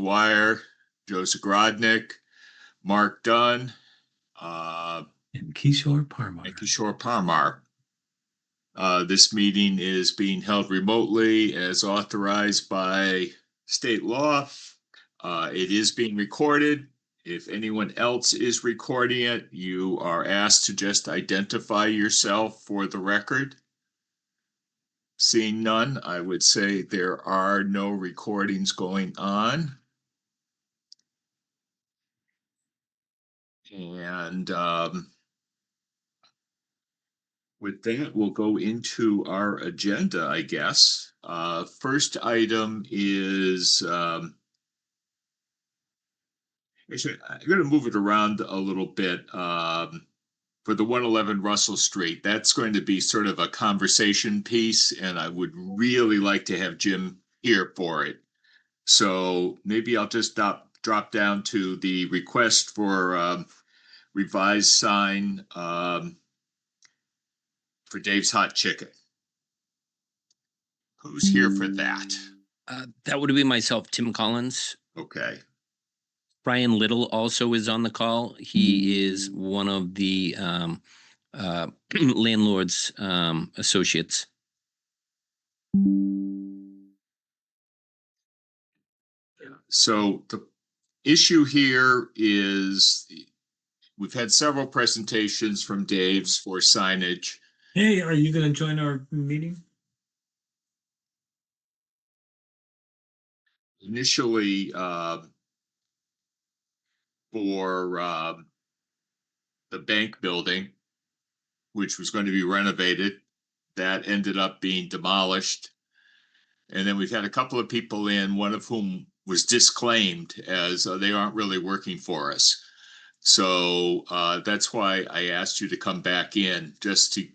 Dwyer, Joe Zagrodnik, Mark Dunn, And Kishore Parmar. and Kishore Parmar. This meeting is being held remotely as authorized by state law. It is being recorded. If anyone else is recording it, you are asked to just identify yourself for the record. Seeing none, I would say there are no recordings going on. And with that, we'll go into our agenda, I guess. First item is actually, I'm going to move it around a little bit. For the 111 Russell Street, that's going to be sort of a conversation piece, and I would really like to have Jim here for it. So maybe I'll just drop down to the request for revised sign for Dave's Hot Chicken. Who's here for that? That would be myself, Tim Collins. Okay. Brian Little also is on the call. He is one of the landlord's associates. So the issue here is we've had several presentations from Dave's for signage. Hey, are you going to join our meeting? Initially, for the bank building, which was going to be renovated, that ended up being demolished. And then we've had a couple of people in, one of whom was disclaimed as they aren't really working for us. So that's why I asked you to come back in, just to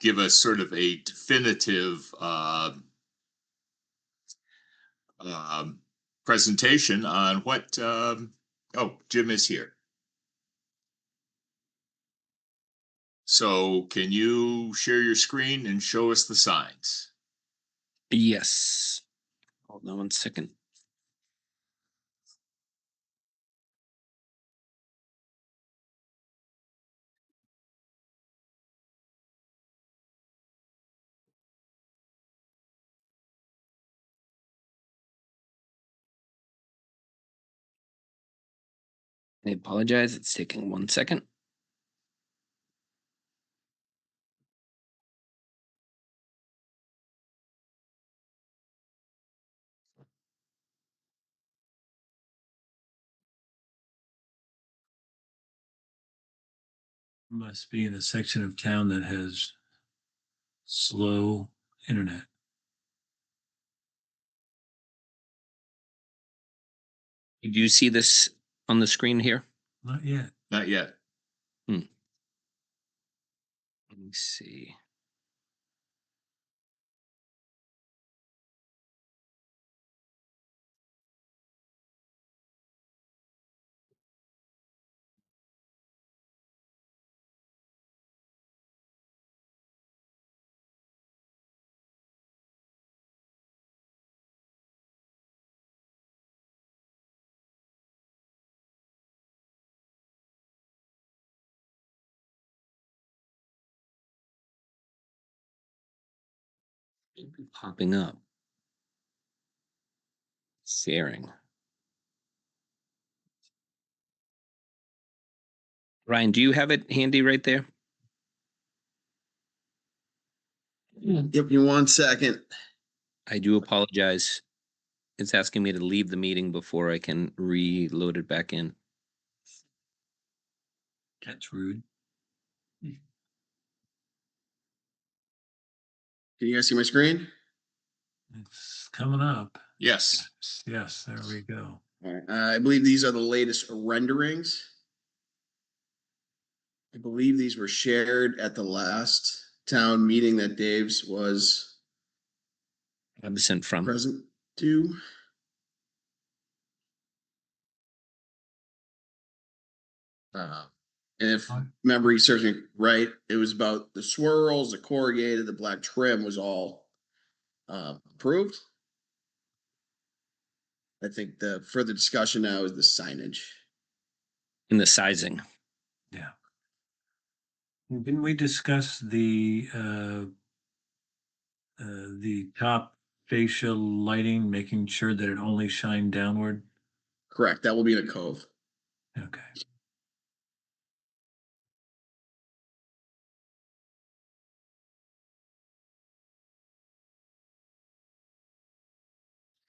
give us sort of a definitive presentation on what, oh, Jim is here. So can you share your screen and show us the signs? Yes. Hold on one second. I apologize. It's taking 1 second. Must be in a section of town that has slow internet. Do you see this on the screen here? Not yet. Not yet. Let me see. Popping up. Sharing. Ryan, do you have it handy right there? Yep, give me 1 second. I do apologize. It's asking me to leave the meeting before I can reload it back in. That's rude. Can you guys see my screen? It's coming up. Yes. Yes, there we go. All right. I believe these are the latest renderings. I believe these were shared at the last town meeting that Dave's was Absent from. present to. And if memory serves me right, it was about the swirls, the corrugated, the black trim was all approved. I think the further discussion now is the signage. In the sizing. Yeah. Didn't we discuss the top facial lighting, making sure that it only shined downward? Correct. That will be in a cove. Okay.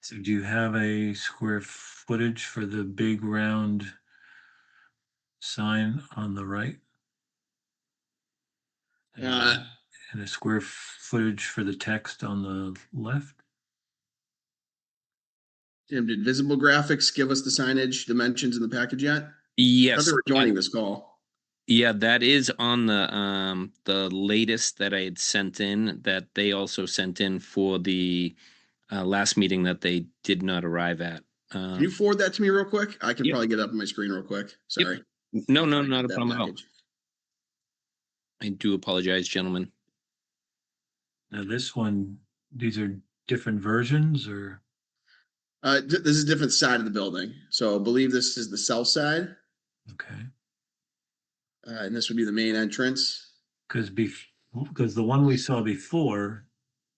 So do you have a square footage for the big round sign on the right? Uh, And a square footage for the text on the left? Tim, did Visible Graphics give us the signage dimensions in the package yet? I thought Yes. they were joining this call. Yeah, that is on the latest that I had sent in, that they also sent in for the last meeting that they did not arrive at. Can you forward that to me real quick? I can Yep. probably get it up on my screen real quick. Sorry. No, I not a that problem at all. package. I do apologize, gentlemen. Now this one, these are different versions or? This is a different side of the building. So I believe this is the south side, Okay. and this would be the main entrance. Because the one we saw before,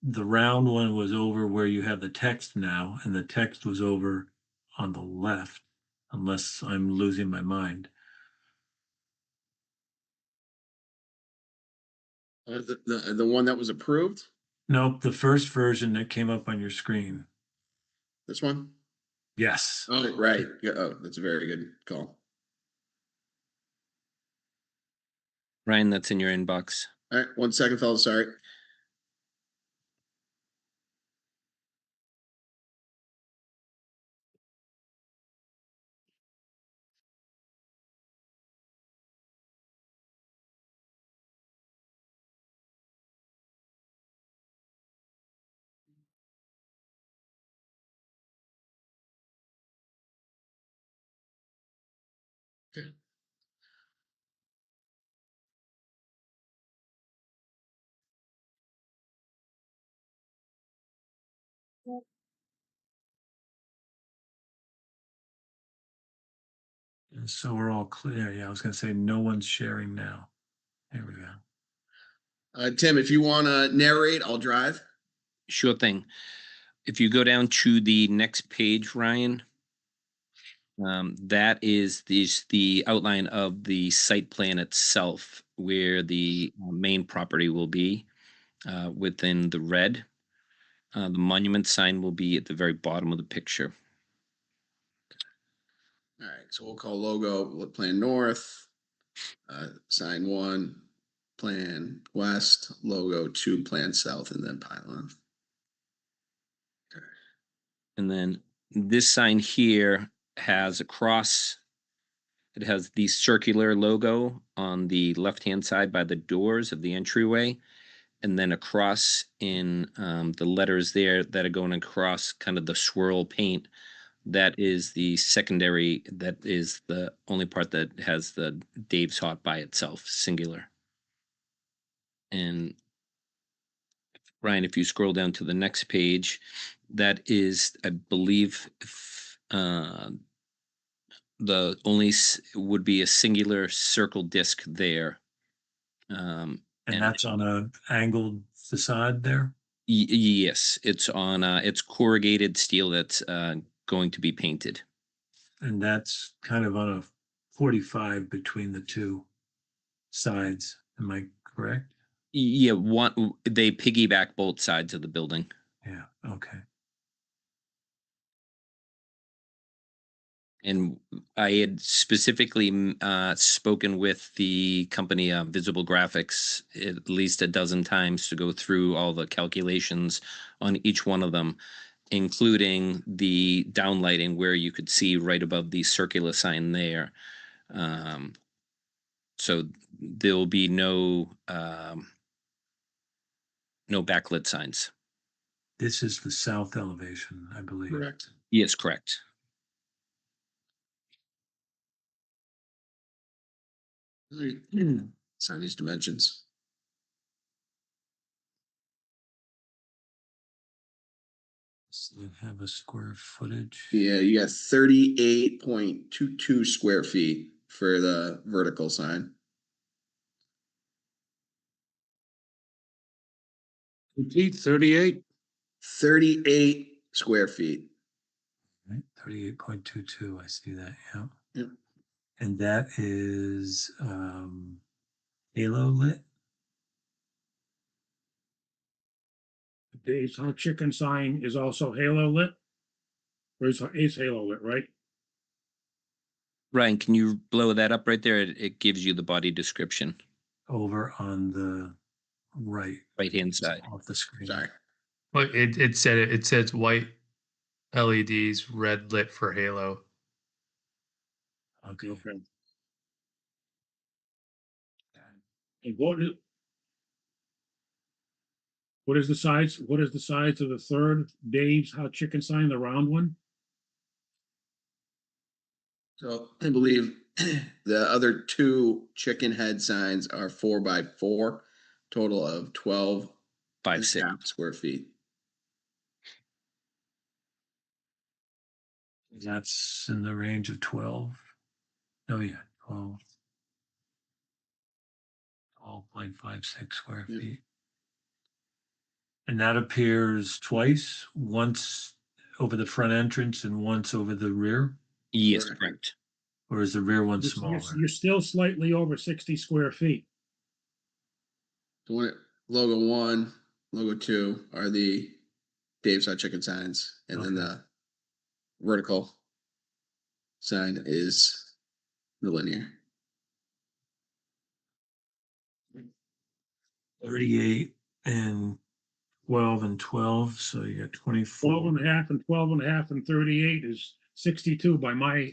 the round one was over where you have the text now, and the text was over on the left, unless I'm losing my mind. The one that was approved. Nope, the first version that came up on your screen. This one. Yes. Oh, right. Yeah, oh, that's a very good call. Ryan, that's in your inbox. All right, 1 second, fellas. Sorry. Okay. And so we're all clear. Yeah, I was going to say no one's sharing now. There we go. Tim, if you want to narrate, I'll drive. Sure thing. If you go down to the next page, Ryan, that is the outline of the site plan itself, where the main property will be within the red. The monument sign will be at the very bottom of the picture. All right, so we'll call logo plan north, sign 1, plan west, logo 2, plan south, and then pylon. And then this sign here has a cross. It has the circular logo on the left-hand side by the doors of the entryway, and then a cross in the letters there that are going across kind of the swirl paint. That is the secondary, that is the only part that has the Dave's Hot by itself, singular. And Ryan, if you scroll down to the next page, that is, I believe, the only would be a singular circle disc there. And that's on a angled facade there? Yes, it's on it's corrugated steel that's going to be painted. And that's kind of on a 45 between the two sides. Am I correct? Yeah, one they piggyback both sides of the building. Yeah, okay. And I had specifically spoken with the company Visible Graphics at least a dozen times to go through all the calculations on each one of them, including the downlighting where you could see right above the circular sign there. So there will be no backlit signs. This is the south elevation, I believe. Correct. Yes, correct. Sign these dimensions. Does it have a square footage? Yeah, you got 38.22 square feet for the vertical sign. Pete, 38? 38 square feet. Right, 38.22, I see that, yeah. Yep. And that is halo lit? Dave's Hot Chicken sign is also halo lit? Or is halo lit, right? Ryan, can you blow that up right there? It gives you the body description, Over on the right-hand side. off the screen. Sorry. But it says white LEDs, red lit for halo. Okay. Okay. And what is the size of the third Dave's Hot Chicken sign, the round one? So I believe the other two chicken head signs are 4x4, total of 12 and 5'6". a half square feet. That's in the range of 12. Oh, yeah, 12. 12.56 square Yep. feet. And that appears twice, once over the front entrance and once over the rear, Yes, Correct. correct. or is the rear one You're- smaller? You're still slightly over 60 square feet. The one, logo 1, logo 2 are the Dave's Hot Chicken signs, and then Okay. the vertical sign is the linear. 38 and 12 and 12, so you got 24. 12 and a half and 12 and a half and 38 is 62 by my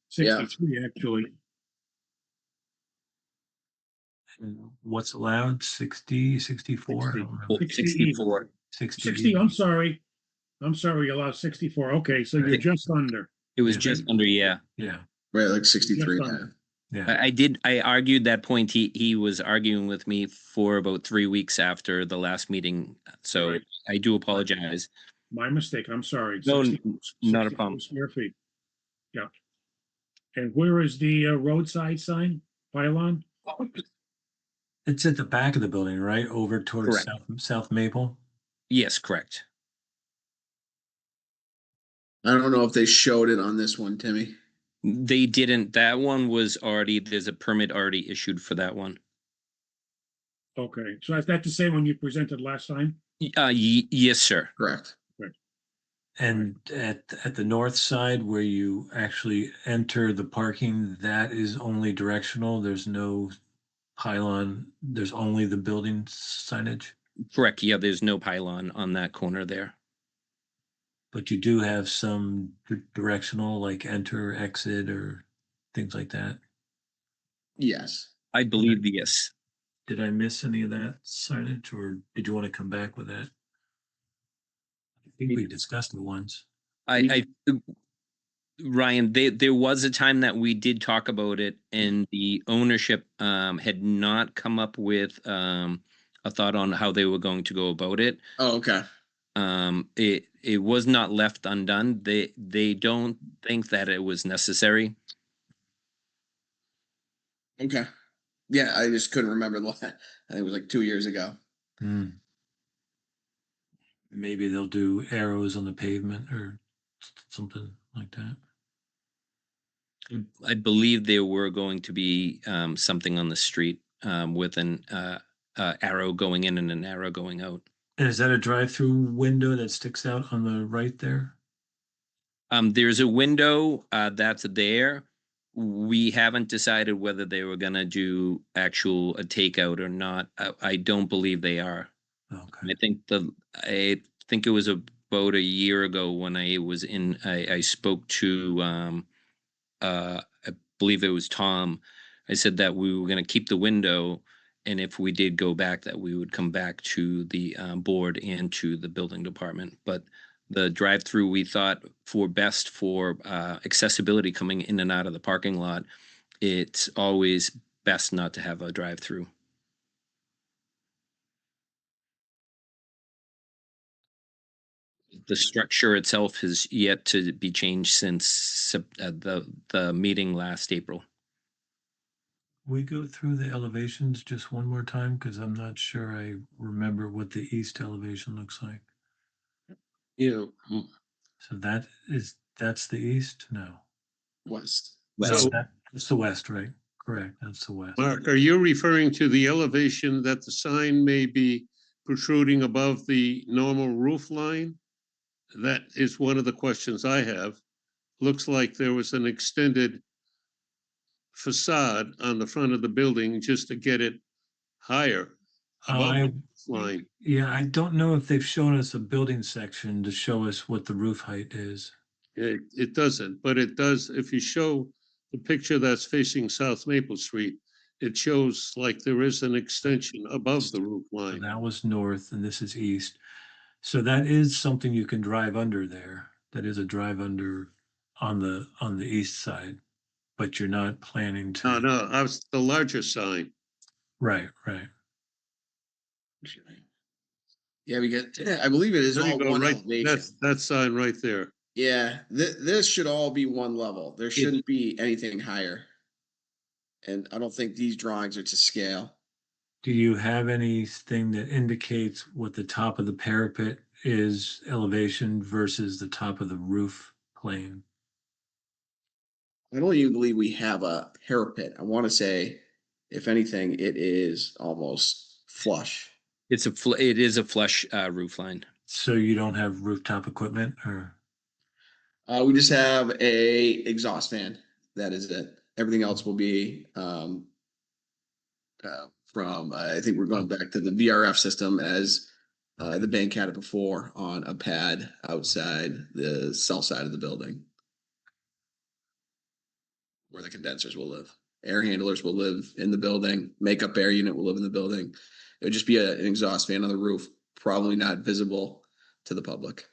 63 actually. And what's allowed? 60, 64? I don't remember. 64. 60, I'm sorry, you allowed 64. Okay, so you're just under. It was Yeah. just under, yeah. Yeah, Right, like 63 and a Just half. yeah. I argued that point. He was arguing with me for about 3 weeks after the last meeting. So Right. I do apologize. My mistake, I'm sorry. No, 60 not a 62 problem. Square feet. Yeah. And where is the roadside sign pylon? It's at the back of the building, right? Over towards Correct. South Maple. Yes, correct. I don't know if they showed it on this one, Timmy. They didn't. That one was already, there's a permit already issued for that one. Okay, so is that the same one you presented last time? Yes, sir. Correct. And at the north side where you actually enter the parking, that is only directional. There's no pylon. There's only the building signage. Correct. Yeah, there's no pylon on that corner there. But you do have some directional, like enter, exit, or things like that. Yes. I believe yes. Did I miss any of that signage, or did you want to come back with that? I think we discussed it once. Ryan, there was a time that we did talk about it, and the ownership had not come up with a thought on how they were going to go about it. Oh, okay. It was not left undone. They don't think that it was necessary. Okay. Yeah, I just couldn't remember the last. I think it was like 2 years ago. Maybe they'll do arrows on the pavement or something like that. I believe there were going to be something on the street with an arrow going in and an arrow going out. And is that a drive-through window that sticks out on the right there? There's a window that's there. We haven't decided whether they were gonna do a takeout or not. I don't believe they are. Okay. I think it was about a year ago when I spoke to I believe it was Tom. I said that we were gonna keep the window, and if we did go back, that we would come back to the board and to the building department. But the drive-through, we thought for best for accessibility coming in and out of the parking lot, it's always best not to have a drive-through. The structure itself has yet to be changed since the meeting last April. We go through the elevations just one more time, because I'm not sure I remember what the east elevation looks like. Yeah. So that's the east? No. West. No, So- that's the west, right? Correct, that's the west. Mark, are you referring to the elevation that the sign may be protruding above the normal roof line? That is one of the questions I have. Looks like there was an extended facade on the front of the building just to get it higher above the I, roof line. yeah, I don't know if they've shown us a building section to show us what the roof height is. It doesn't, but it does, if you show the picture that's facing South Maple Street, it shows like there is an extension above the roof So line. that was north and this is east. So that is something you can drive under there. That is a drive under on the east side, but you're not planning to. No, I was the larger sign. Right, right. Yeah, I believe it is There you all go, one right, elevation. that's that sign right there. Yeah, this should all be one level. There shouldn't be anything higher. And I don't think these drawings are to scale. Do you have anything that indicates what the top of the parapet is elevation versus the top of the roof plane? I don't even believe we have a parapet. I want to say, if anything, it is almost flush. It is a flush roof line. So you don't have rooftop equipment or? We just have a exhaust fan. That is it. Everything else will be from, I think we're going back to the VRF system as the bank had it before on a pad outside the south side of the building, where the condensers will live. Air handlers will live in the building. Makeup air unit will live in the building. It would just be an exhaust fan on the roof, probably not visible to the public.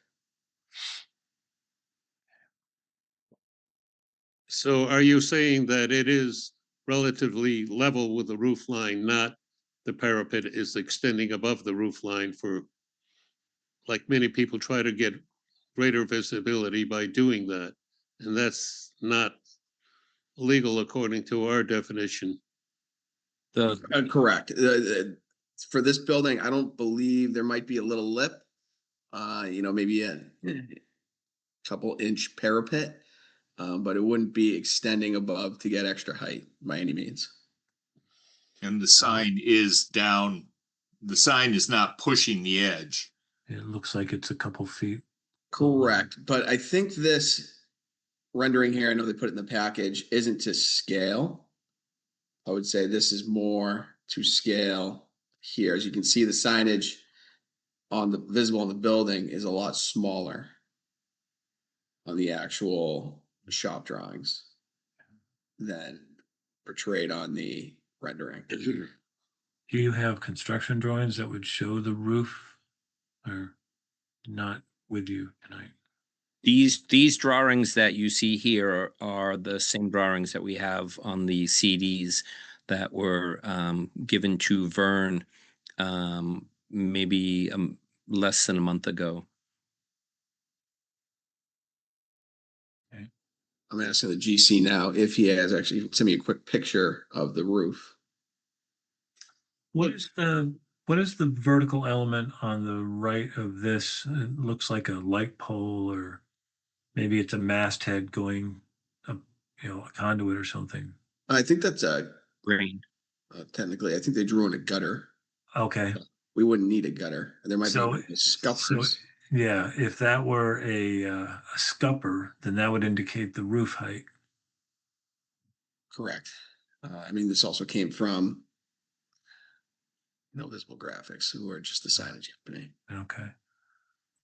So are you saying that it is relatively level with the roof line, not the parapet is extending above the roof line for, like many people try to get greater visibility by doing that? And that's not legal according to our definition. Correct. For this building, I don't believe there might be a little lip, maybe a couple inch parapet, but it wouldn't be extending above to get extra height by any means. And the sign is down, the sign is not pushing the edge. It looks like it's a couple feet. Correct. But I think this rendering here, I know they put it in the package, isn't to scale. I would say this is more to scale here. As you can see, the signage visible on the building is a lot smaller on the actual shop drawings than portrayed on the rendering. Do you have construction drawings that would show the roof or not with you tonight? These drawings that you see here are the same drawings that we have on the CDs that were given to Vern maybe less than a month ago. I'm asking the GC now if he has actually sent me a quick picture of the roof. What is the vertical element on the right of this? It looks like a light pole, or maybe it's a masthead going up, a conduit or something. I think that's Green. technically, I think they drew in a gutter. Okay. We wouldn't need a gutter. There might So- be scuppers. Yeah, if that were a scupper, then that would indicate the roof height. Correct. This also came from No Visible Graphics, who are just the signage company. Okay,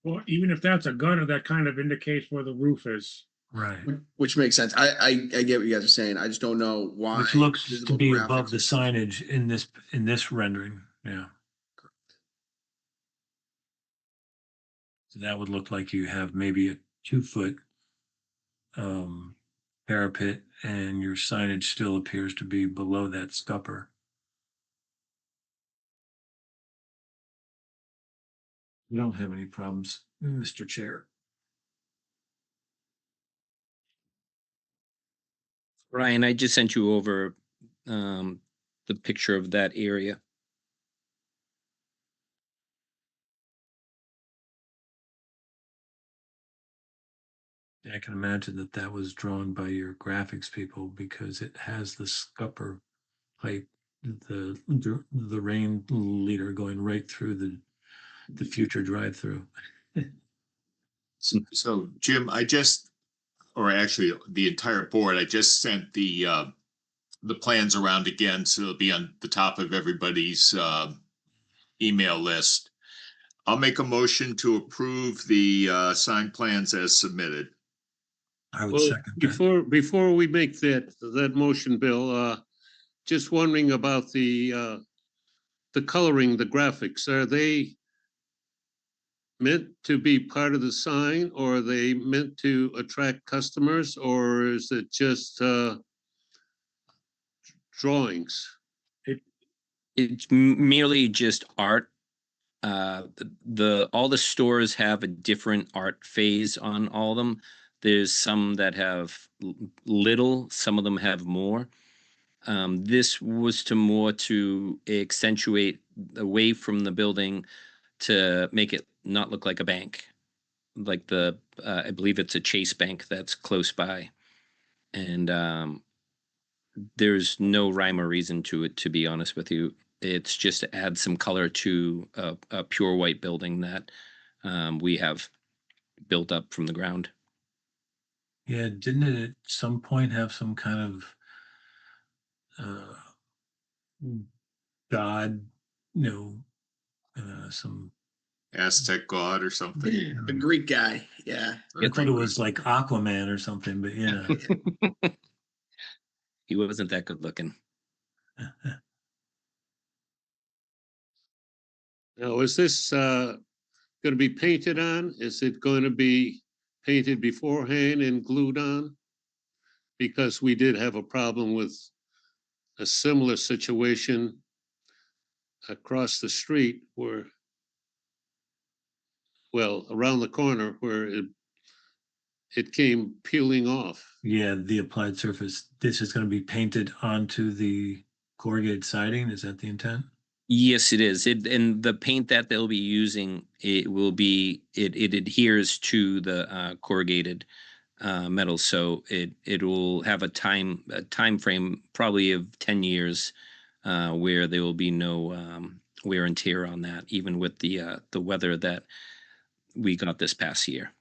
Well, even if that's a gutter, that kind of indicates where the roof is. right. Which makes sense. I get what you guys are saying. I just don't know why. Which looks to Visible be Graphics above the is- signage in this rendering, yeah. So that would look like you have maybe a 2-foot parapet, and your signage still appears to be below that scupper. I don't have any problems, Mr. Chair. Ryan, I just sent you over the picture of that area. I can imagine that that was drawn by your graphics people because it has the scupper pipe, the rain leader going right through the future drive-through. So Jim, or actually the entire board, I just sent the plans around again, so it'll be on the top of everybody's email list. I'll make a motion to approve the signed plans as submitted. I would Well, second that. before we make that motion, Bill, just wondering about the coloring, the graphics. Are they meant to be part of the sign, or are they meant to attract customers, or is it just drawings? It's merely just art. All the stores have a different art phase on all of them. There's some that have little, some of them have more. This was more to accentuate away from the building to make it not look like a bank, like I believe it's a Chase Bank that's close by, and there's no rhyme or reason to it, to be honest with you. It's just to add some color to a pure white building that we have built up from the ground. Yeah, didn't it at some point have some kind of god, some Aztec god or something. The Greek guy, yeah. I thought it was like Aquaman or something, but yeah. He wasn't that good looking. Now, is this going to be painted on? Is it going to be painted beforehand and glued on? Because we did have a problem with a similar situation across the street where, well, around the corner where it came peeling off. Yeah, the applied surface. This is going to be painted onto the corrugated siding. Is that the intent? Yes, it is. And the paint that they'll be using, it adheres to the corrugated metal, so it will have a time frame probably of 10 years, where there will be no wear and tear on that, even with the weather that we got this past year.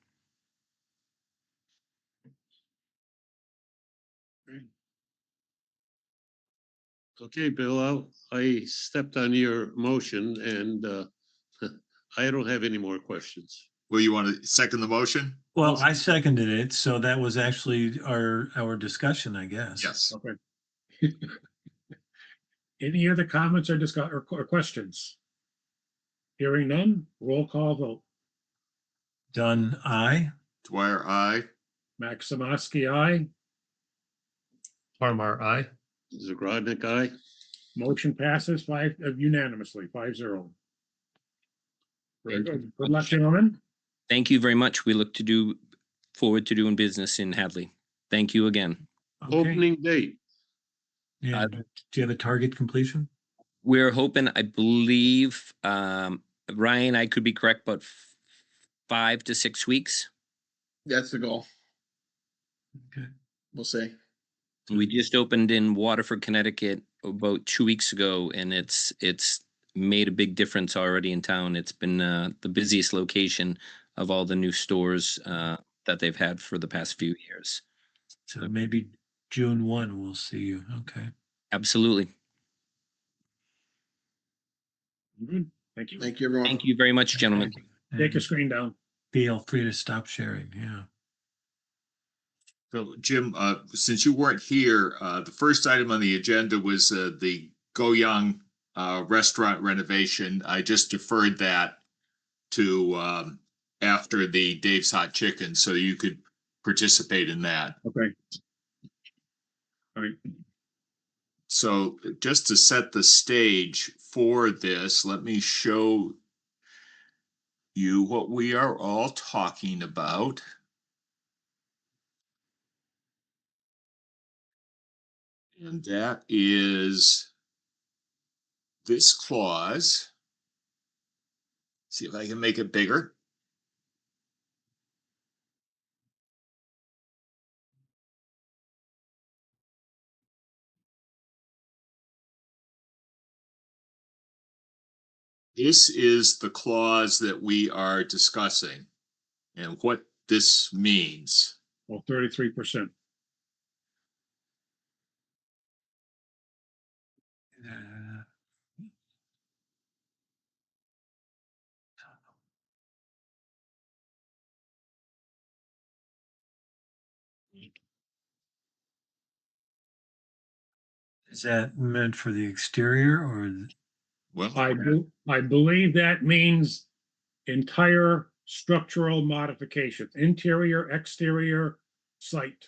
Okay, Bill, I stepped on your motion and I don't have any more questions. Well, you want to second the motion? Well, I seconded it, so that was actually our discussion, I guess. Yes. Okay. Any other comments or or questions? Hearing none, roll call vote. Dunn, aye. Dwyer, aye. Maximowski, aye. Harmar, aye. Zagrodnik, aye. Motion passes unanimously, 5-0. Very good. Good luck, gentlemen. Thank you very much. We look forward to doing business in Hadley. Thank you again. Okay. Opening date. Yeah. Do you have a target completion? We're hoping, I believe, Ryan, I could be correct, but 5 to 6 weeks. That's the goal. Okay. We'll see. We just opened in Waterford, Connecticut about 2 weeks ago, and it's made a big difference already in town. It's been the busiest location of all the new stores that they've had for the past few years. So maybe June 1, we'll see you. Okay. Absolutely. Good. Thank you. Thank you, everyone. Thank you very much, gentlemen. Take your screen down. Feel free to stop sharing. Yeah. So Jim, since you weren't here, the first item on the agenda was the Goyang restaurant renovation. I just deferred that to after the Dave's Hot Chicken, so you could participate in that. Okay. All right. So just to set the stage for this, let me show you what we are all talking about. And that is this clause. See if I can make it bigger. This is the clause that we are discussing and what this means. Well, 33%. Is that meant for the exterior or? Well, I believe that means entire structural modifications, interior, exterior, site.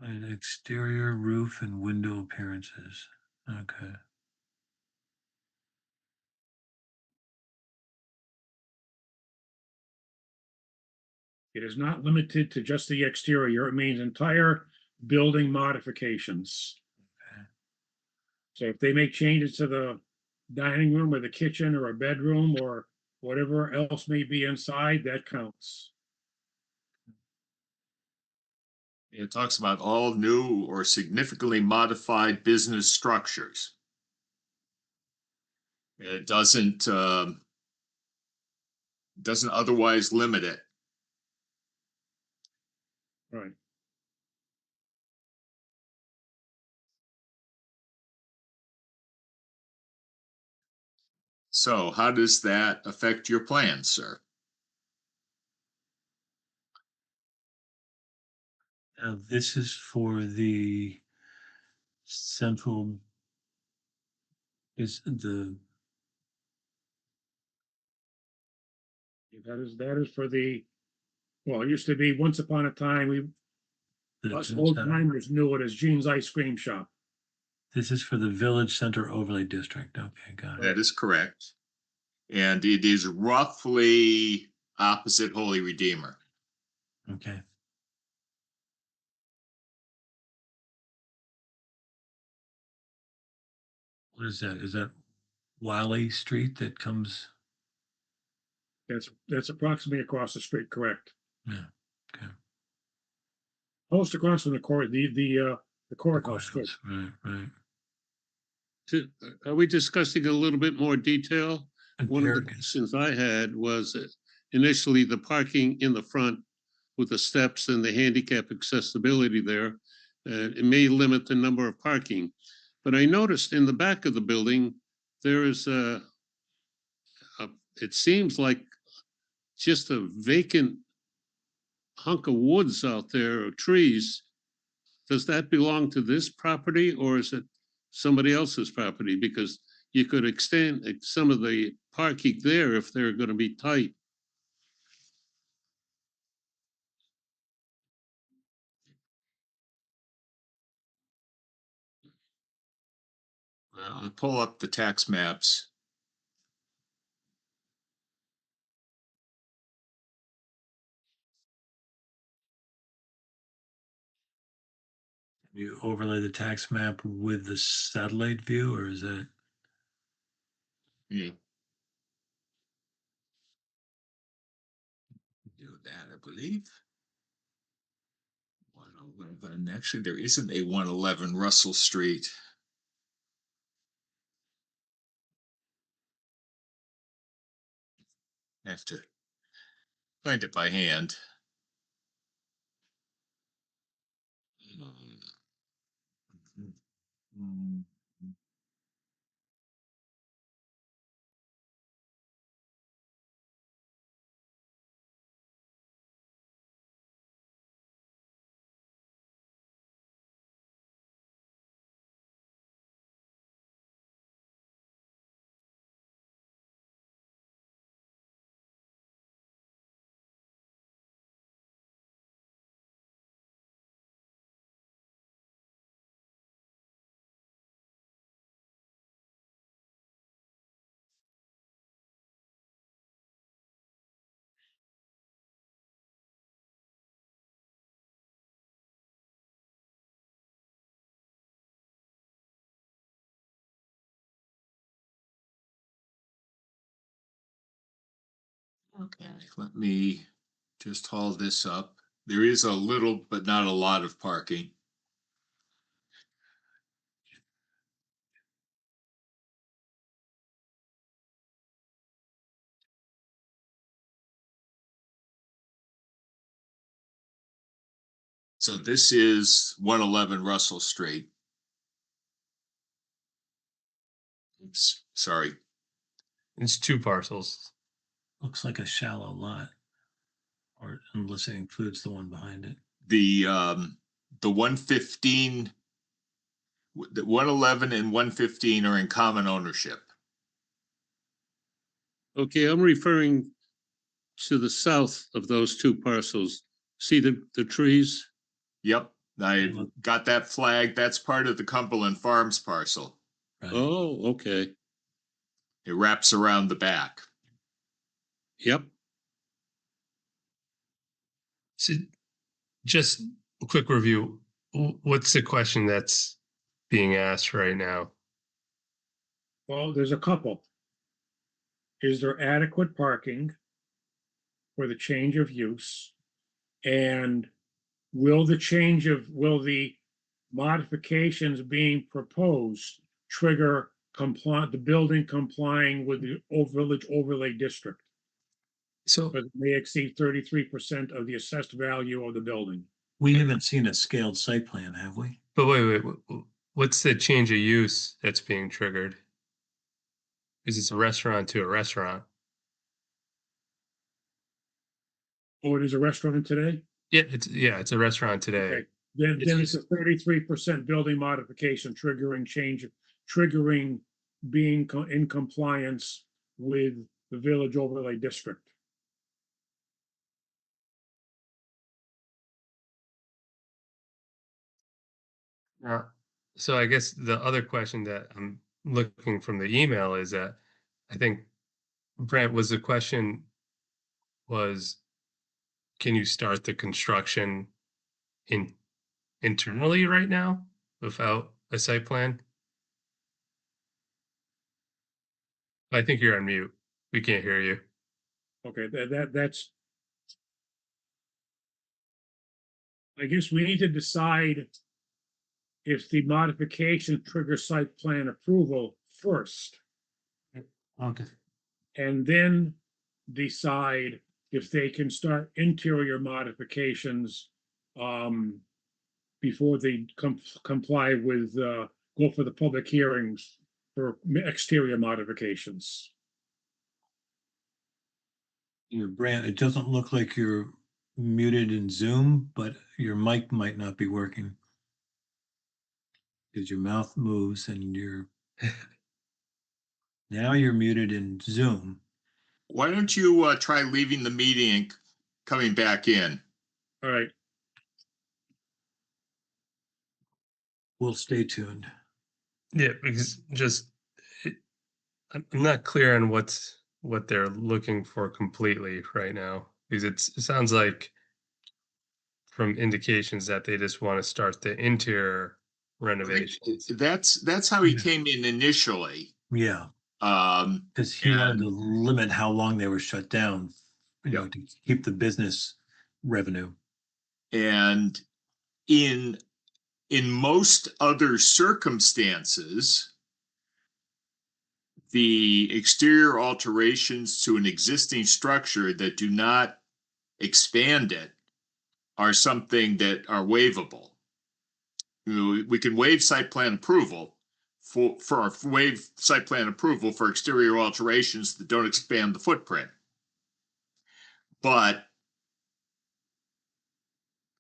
An exterior roof and window appearances. Okay. It is not limited to just the exterior. It means entire building modifications. Okay. So if they make changes to the dining room or the kitchen or a bedroom or whatever else may be inside, that counts. it talks about all new or significantly modified business structures. It doesn't otherwise limit it. Right. So how does that affect your plans, sir? Now, this is for the central, is the, That is for the, well, it used to be once upon a time, us old timers knew it as Gene's Ice Cream Shop. this is for the Village Center Overlay District. Okay, got it. That is correct. And it is roughly opposite Holy Redeemer. Okay. What is that? Is that Wiley Street that comes? That's approximately across the street, correct? Yeah. Okay. Almost across from the court, the courthouse. Good. Right, right. Are we discussing a little bit more detail? And One of the Perkins. questions I had was initially the parking in the front with the steps and the handicap accessibility there. It may limit the number of parking, but I noticed in the back of the building, there is it seems like just a vacant hunk of woods out there or trees. Does that belong to this property or is it somebody else's property? Because you could extend some of the parking there if they're going to be tight. Well, I'll pull up the tax maps. You overlay the tax map with the satellite view, or is that? Yeah. Do that, I believe. 111. Actually, there isn't a 111 Russell Street. I have to find it by hand. Mm. Okay, let me just haul this up. There is a little, but not a lot of parking. So this is 111 Russell Street. Oops, sorry. It's two parcels. Looks like a shallow lot. Or unless it includes the one behind it. The 115, the 111 and 115 are in common ownership. Okay, I'm referring to the south of those two parcels. See the trees? Yep, I got that flag. That's part of the Cumberland Farms parcel. Right? Oh, okay. It wraps around the back. Yep. So just a quick review. What's the question that's being asked right now? Well, there's a couple. Is there adequate parking for the change of use? And will the modifications being proposed trigger the building complying with the village overlay district? So But it may exceed 33% of the assessed value of the building. We haven't seen a scaled site plan, have we? but wait, what's the change of use that's being triggered? Is it's a restaurant to a restaurant? Oh, it is a restaurant today? Yeah, it's a restaurant today. Okay, then it's a 33% building modification triggering being in compliance with the village overlay district. So I guess the other question that I'm looking from the email is that I think Brent was the question was, can you start the construction internally right now without a site plan? I think you're on mute. We can't hear you. Okay, that's. I guess we need to decide if the modification triggers site plan approval first, Okay. and then decide if they can start interior modifications before they comply with, go for the public hearings for exterior modifications. Brant, it doesn't look like you're muted in Zoom, but your mic might not be working. Because your mouth moves and now you're muted in Zoom. Why don't you try leaving the meeting and coming back in? All right, We'll stay tuned. Yeah, because I'm not clear on what they're looking for completely right now, because it sounds like from indications that they just want to start the interior renovations. That's how he Yeah. came in initially. Yeah, Um, because he wanted to And- limit how long they were shut down, Yeah. to keep the business revenue. And in most other circumstances, the exterior alterations to an existing structure that do not expand it are something that are waivable. You know, we can waive site plan approval for exterior alterations that don't expand the footprint. But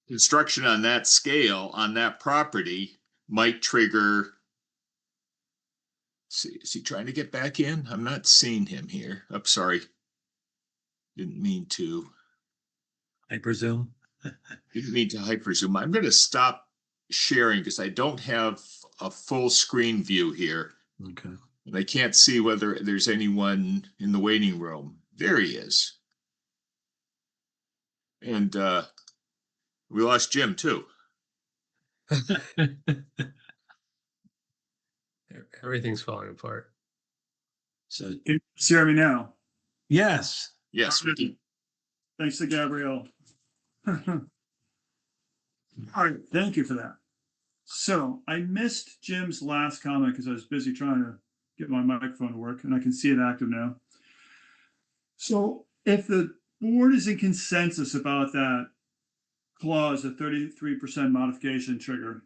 construction on that scale, on that property, might trigger. See, is he trying to get back in? I'm not seeing him here. I'm sorry. Didn't mean to. I presume. Didn't mean to hyper zoom. I'm going to stop sharing because I don't have a full screen view here. Okay. And I can't see whether there's anyone in the waiting room. There he is. And we lost Jim too. Everything's falling apart. So Can you hear me now? yes, Yes, we do. Thanks to Gabrielle. All right, thank you for that. So I missed Jim's last comment because I was busy trying to get my microphone to work, and I can see it active now. So if the board is in consensus about that clause, the 33% modification trigger,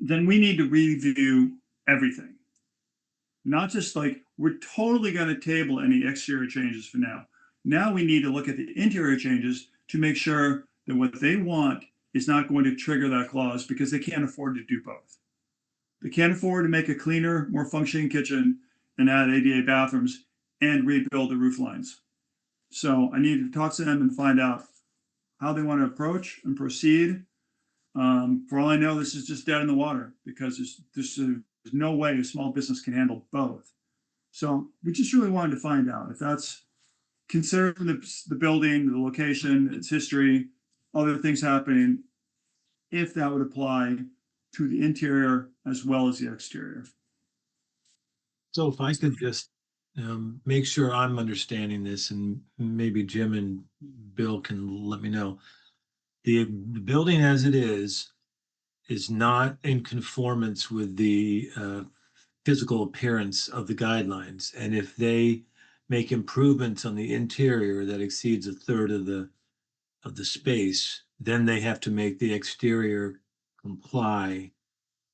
then we need to review everything. Not just like, we're totally going to table any exterior changes for now. Now we need to look at the interior changes to make sure that what they want is not going to trigger that clause, because they can't afford to do both. They can't afford to make a cleaner, more functioning kitchen and add ADA bathrooms and rebuild the roof lines. So I need to talk to them and find out how they want to approach and proceed. For all I know, this is just dead in the water, because there's no way a small business can handle both. So we just really wanted to find out if that's considered the building, the location, its history, other things happening, if that would apply to the interior as well as the exterior. So if I could just make sure I'm understanding this, and maybe Jim and Bill can let me know. The building as it is not in conformance with the physical appearance of the guidelines. And if they make improvements on the interior that exceeds a third of the space, then they have to make the exterior comply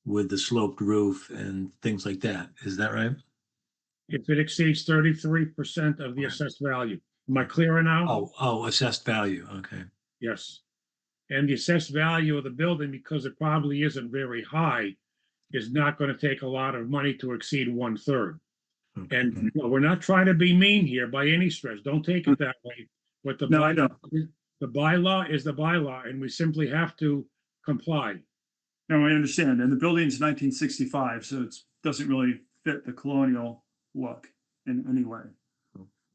with the sloped roof and things like that. Is that right? If it exceeds 33% of the assessed value. Am I clear now? Oh, assessed value. Okay. Yes. And the assessed value of the building, because it probably isn't very high, is not going to take a lot of money to exceed 1/3. Okay. And we're not trying to be mean here by any stretch. Don't take it that way. But the No, I know. bylaw is the bylaw, and we simply have to comply. No, I understand. And the building's 1965, so it doesn't really fit the colonial look in any way.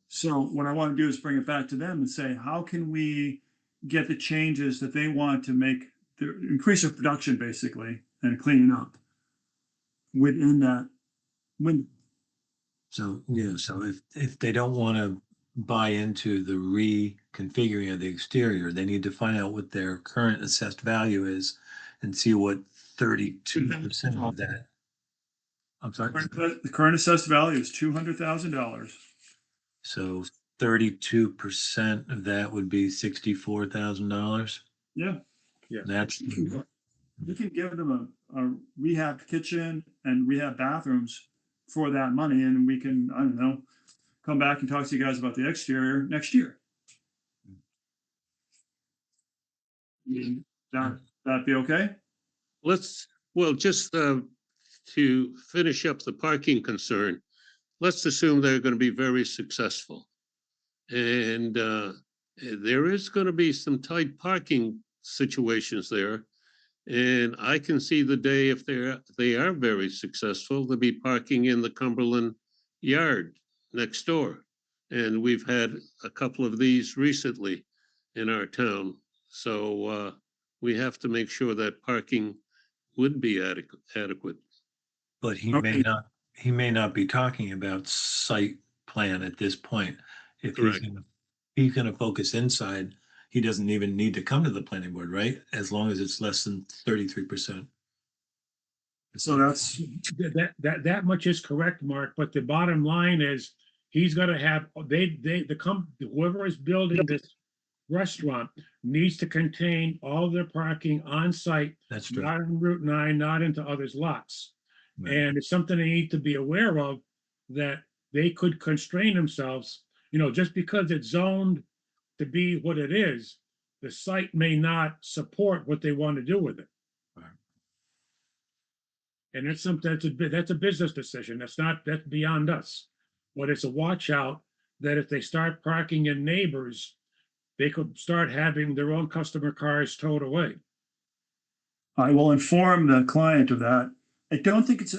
So what I want to do is bring it back to them and say, how can we get the changes that they want to make, increase their production basically, and cleaning up within that window? So, yeah, so if they don't want to buy into the reconfiguring of the exterior, they need to find out what their current assessed value is and see what 32% of that. I'm sorry. The current assessed value is $200,000. So 32% of that would be $64,000. Yeah, Yeah. That's you can give them a rehab kitchen and rehab bathrooms for that money, and we can, I don't know, come back and talk to you guys about the exterior next year. That'd be okay? Well, just to finish up the parking concern, let's assume they're going to be very successful. And there is going to be some tight parking situations there. And I can see the day if they are very successful, they'll be parking in the Cumberland yard next door. And we've had a couple of these recently in our town. So we have to make sure that parking would be adequate. But he Okay. may not be talking about site plan at this point. If Correct. he's gonna focus inside, he doesn't even need to come to the planning board, right? As long as it's less than 33%. So that's, That much is correct, Mark, but the bottom line is he's gonna have, whoever is building this restaurant needs to contain all their parking on site, That's true. not on Route 9, not into others' lots. Right. And it's something they need to be aware of, that they could constrain themselves, just because it's zoned to be what it is, the site may not support what they want to do with it. Right. And it's something that's a business decision. That's beyond us. But it's a watch out that if they start parking in neighbors, they could start having their own customer cars towed away. I will inform the client of that. I don't think it's,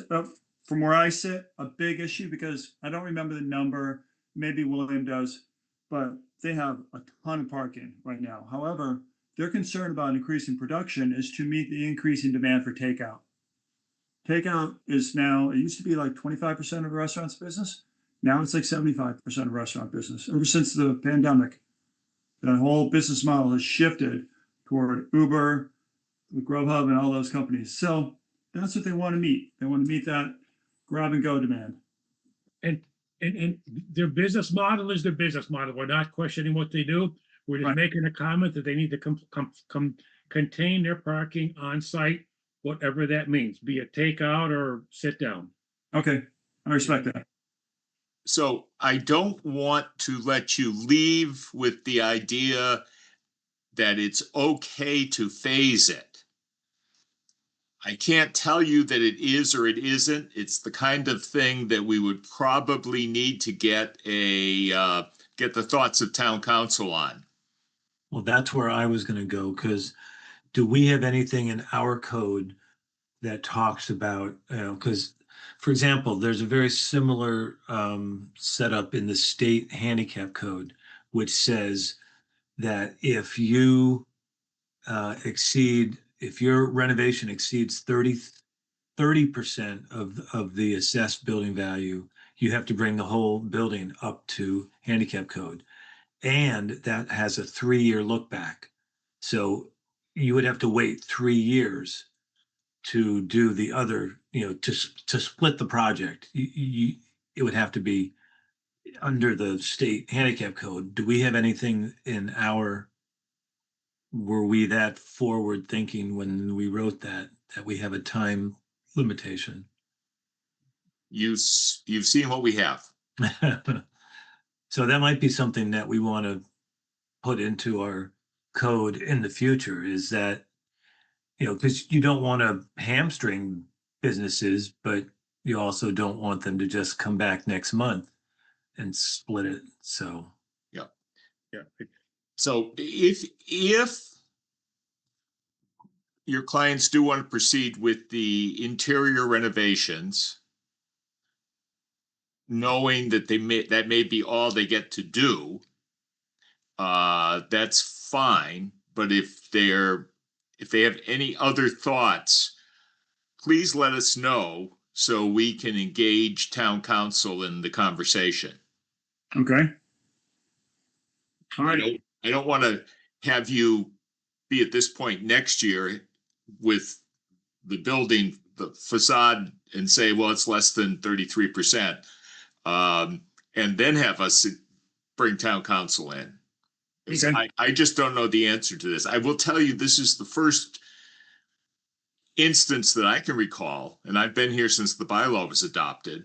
from where I sit, a big issue, because I don't remember the number. Maybe William does, but they have a ton of parking right now. However, their concern about increasing production is to meet the increasing demand for takeout. Takeout is now, it used to be like 25% of the restaurant's business. Now it's like 75% of restaurant business. Ever since the pandemic, the whole business model has shifted toward Uber, Grubhub, and all those companies. So that's what they want to meet. They want to meet that grab and go demand. And their business model is their business model. We're not questioning what they do. We're just Right. making a comment that they need to contain their parking on site, whatever that means, be it takeout or sit down. Okay, I respect that. So I don't want to let you leave with the idea that it's okay to phase it. I can't tell you that it is or it isn't. It's the kind of thing that we would probably need to get get the thoughts of town council on. Well, that's where I was gonna go, because do we have anything in our code that talks about, because, for example, there's a very similar setup in the state handicap code, which says that if you if your renovation exceeds 30% of the assessed building value, you have to bring the whole building up to handicap code. And that has a 3-year look back. So you would have to wait 3 years to do the other, to split the project. It would have to be under the state handicap code. Do we have anything in were we that forward thinking when we wrote that we have a time limitation? You've seen what we have. So that might be something that we want to put into our code in the future, is that, because you don't want to hamstring businesses, but you also don't want them to just come back next month and split it. So, Yeah. Yeah. So if your clients do want to proceed with the interior renovations, knowing that that may be all they get to do, that's fine. But if they have any other thoughts, please let us know so we can engage town council in the conversation. Okay. All right. I don't want to have you be at this point next year with the building, the facade, and say, well, it's less than 33%. And then have us bring town council in. Okay. I just don't know the answer to this. I will tell you, this is the first instance that I can recall, and I've been here since the bylaw was adopted,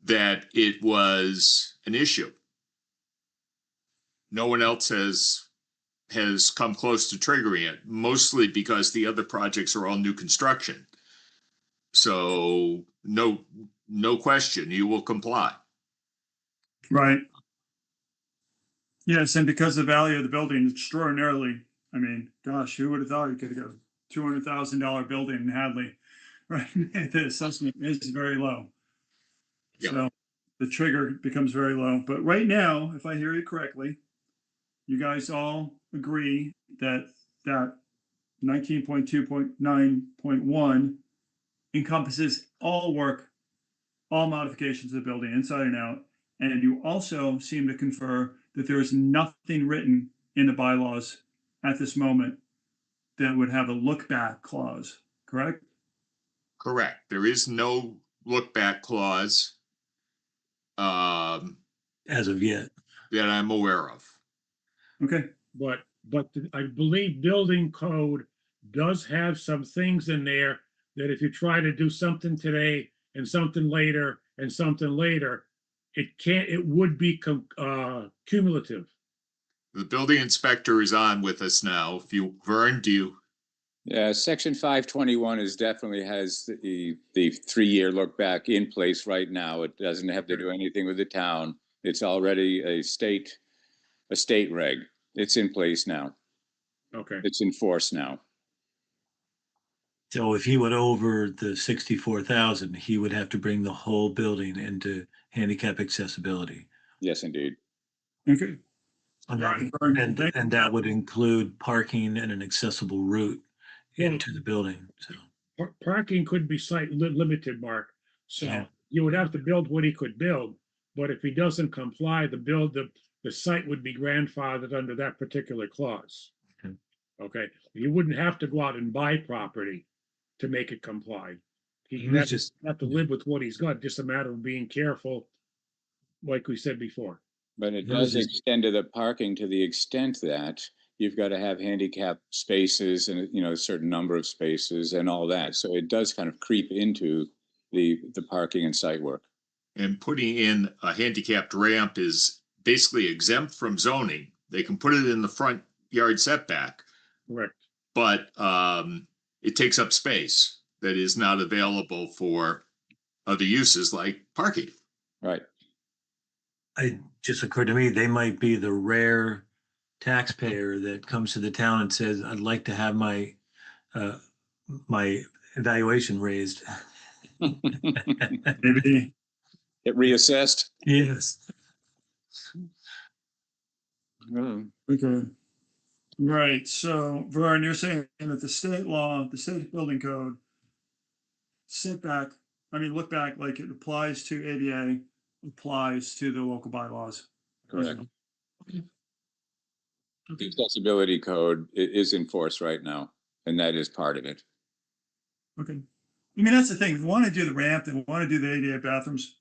that it was an issue. No one else has come close to triggering it, mostly because the other projects are all new construction. So no question, you will comply. Right. Yes, and because the value of the building is extraordinarily, I mean, gosh, who would have thought you could have got a $200,000 building in Hadley? Right, the assessment is very low. Yeah. So the trigger becomes very low. But right now, if I hear you correctly, you guys all agree that 19.2.9.1 encompasses all work, all modifications of the building inside and out. And you also seem to confer that there is nothing written in the bylaws at this moment that would have a look back clause, correct? Correct. There is no look back clause as of yet. that I'm aware of. Okay. But I believe building code does have some things in there that if you try to do something today and something later and something later, it would be cumulative. The building inspector is on with us now. Vern, do you? Yeah, section 521 definitely has the 3-year look back in place right now. It doesn't have to do anything with the town. It's already a state reg. It's in place now. Okay. It's in force now. So if he went over the 64,000, he would have to bring the whole building into handicap accessibility. Yes, indeed. Okay. And Right. that would include parking and an accessible route into the building. So Parking could be site limited, Mark. So Yeah. you would have to build what he could build. But if he doesn't comply, the site would be grandfathered under that particular clause. Okay. Okay, you wouldn't have to go out and buy property to make it comply. He He'd was have just, have to live with what he's got, just a matter of being careful, like we said before. But it That was does just- extend to the parking to the extent that you've got to have handicap spaces and, you know, a certain number of spaces and all that. So it does kind of creep into the parking and site work. And putting in a handicapped ramp is basically exempt from zoning. They can put it in the front yard setback, Correct. but it takes up space that is not available for other uses like parking. Right. it just occurred to me, they might be the rare taxpayer that comes to the town and says, I'd like to have my my evaluation raised. Maybe, Get reassessed. Yes. okay. Right, so Vern, you're saying that the state law, the state building code, look back like it applies to ADA, applies to the local bylaws. Correct. The accessibility code is in force right now, and that is part of it. Okay. I mean, that's the thing. If we want to do the ramp, they want to do the ADA bathrooms.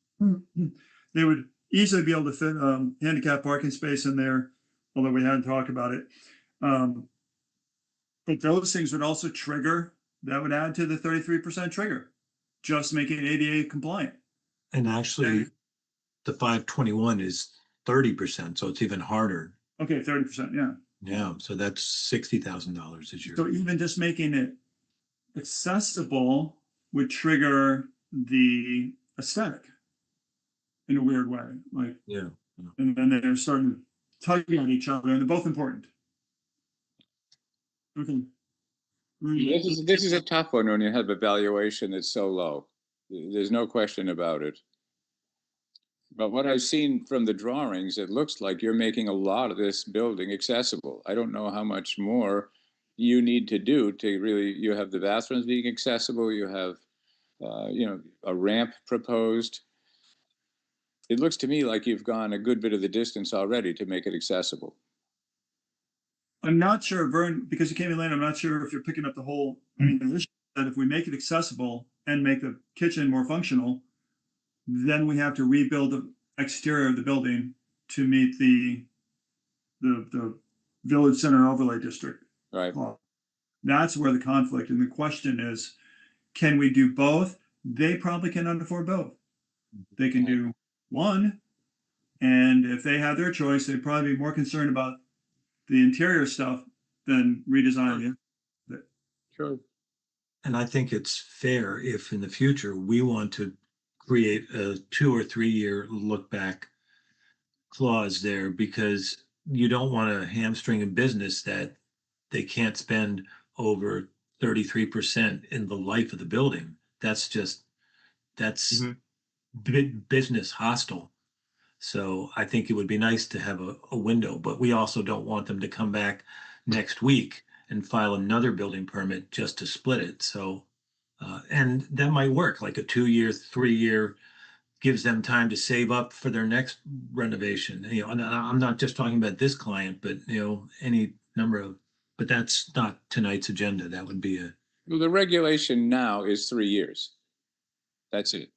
They would easily be able to fit handicap parking space in there, although we hadn't talked about it. But those things would also trigger, that would add to the 33% trigger, just making it ADA compliant. And actually, the 521 is 30%, so it's even harder. Okay, 30%, yeah. Yeah, so that's $60,000 this year. So even just making it accessible would trigger the aesthetic in a weird way, like, Yeah. and then they're starting to tug at each other, and they're both important. Okay. This is a tough one when you have a valuation that's so low. There's no question about it. But what I've seen from the drawings, it looks like you're making a lot of this building accessible. I don't know how much more you need to do to really, you have the bathrooms being accessible, you have, you know, a ramp proposed. It looks to me like you've gone a good bit of the distance already to make it accessible. I'm not sure, Vern, because you came in late, I'm not sure if you're picking up the whole, I mean, the issue that if we make it accessible and make the kitchen more functional, then we have to rebuild the exterior of the building to meet the village center overlay district. Right. That's where the conflict, and the question is, can we do both? They probably cannot afford both. They can do one, and if they have their choice, they'd probably be more concerned about the interior stuff than redesigning it. Sure. And I think it's fair if in the future we want to create a 2 or 3 year look back clause there, because you don't want to hamstring a business that they can't spend over 33% in the life of the building. That's business hostile. So I think it would be nice to have a window, but we also don't want them to come back next week and file another building permit just to split it. So, and that might work, like a 2 year, 3 year gives them time to save up for their next renovation. You know, and I'm not just talking about this client, but you know, any number of, but that's not tonight's agenda. That would be Well, the regulation now is 3 years. That's it.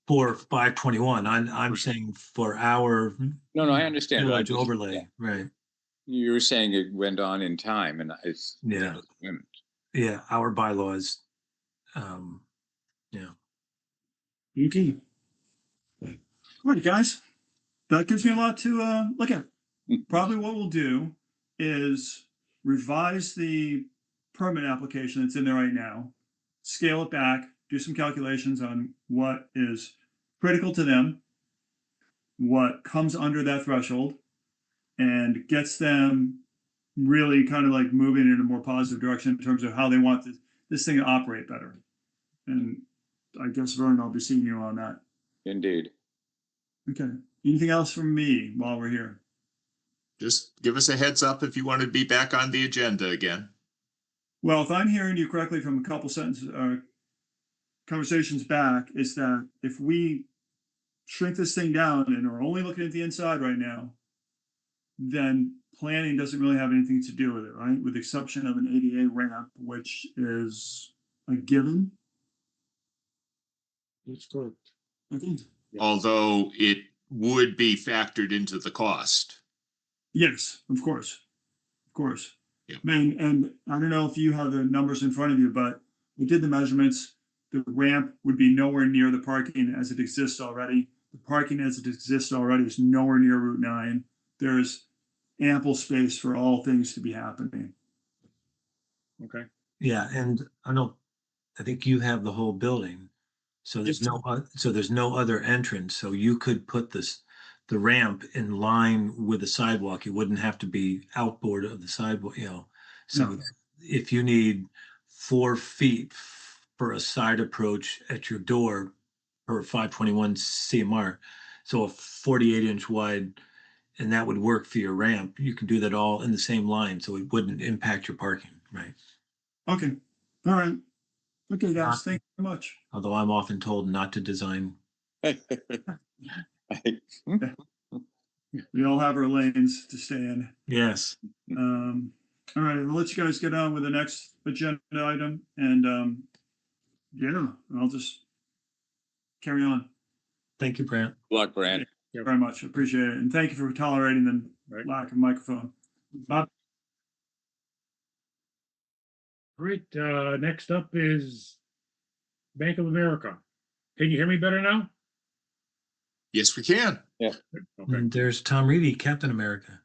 for 521. I'm saying for our No, I understand. village overlay, right? You were saying it went on in time, and it's Yeah. Yeah, our bylaws. Yeah. Okay. All right, guys. That gives me a lot to look at. Probably what we'll do is revise the permit application that's in there right now, scale it back, do some calculations on what is critical to them, what comes under that threshold, and gets them really kind of like moving in a more positive direction in terms of how they want this thing to operate better. And I guess, Vern, I'll be seeing you on that. Indeed. Okay. Anything else from me while we're here? Just give us a heads up if you want to be back on the agenda again. Well, if I'm hearing you correctly from a couple sentences, conversations back, is that if we shrink this thing down and are only looking at the inside right now, then planning doesn't really have anything to do with it, right? With the exception of an ADA ramp, which is a given. That's correct. Okay. Although it would be factored into the cost. Yes, of course. Of course. Yeah. Man, and I don't know if you have the numbers in front of you, but we did the measurements. The ramp would be nowhere near the parking as it exists already. The parking as it exists already is nowhere near Route 9. There's ample space for all things to be happening. Okay. Yeah, and I think you have the whole building. So there's no other entrance, so you could put the ramp in line with the sidewalk. It wouldn't have to be outboard of the sidewalk, So No. if you need 4 feet for a side approach at your door per 521 CMR, so a 48-inch wide, and that would work for your ramp, you can do that all in the same line, so it wouldn't impact your parking, right? Okay. All right. Okay, guys. Thank you very much. Although I'm often told not to design. We all have our lanes to stay in. Yes. All right, I'll let you guys get on with the next agenda item, and yeah, I'll just carry on. Thank you, Brant. Good luck, Brand. Very much appreciate it, and thank you for tolerating the Right. lack of microphone. Bob, Great. Next up is Bank of America. Can you hear me better now? Yes, we can. Okay. And there's Tom Reedy, Captain America.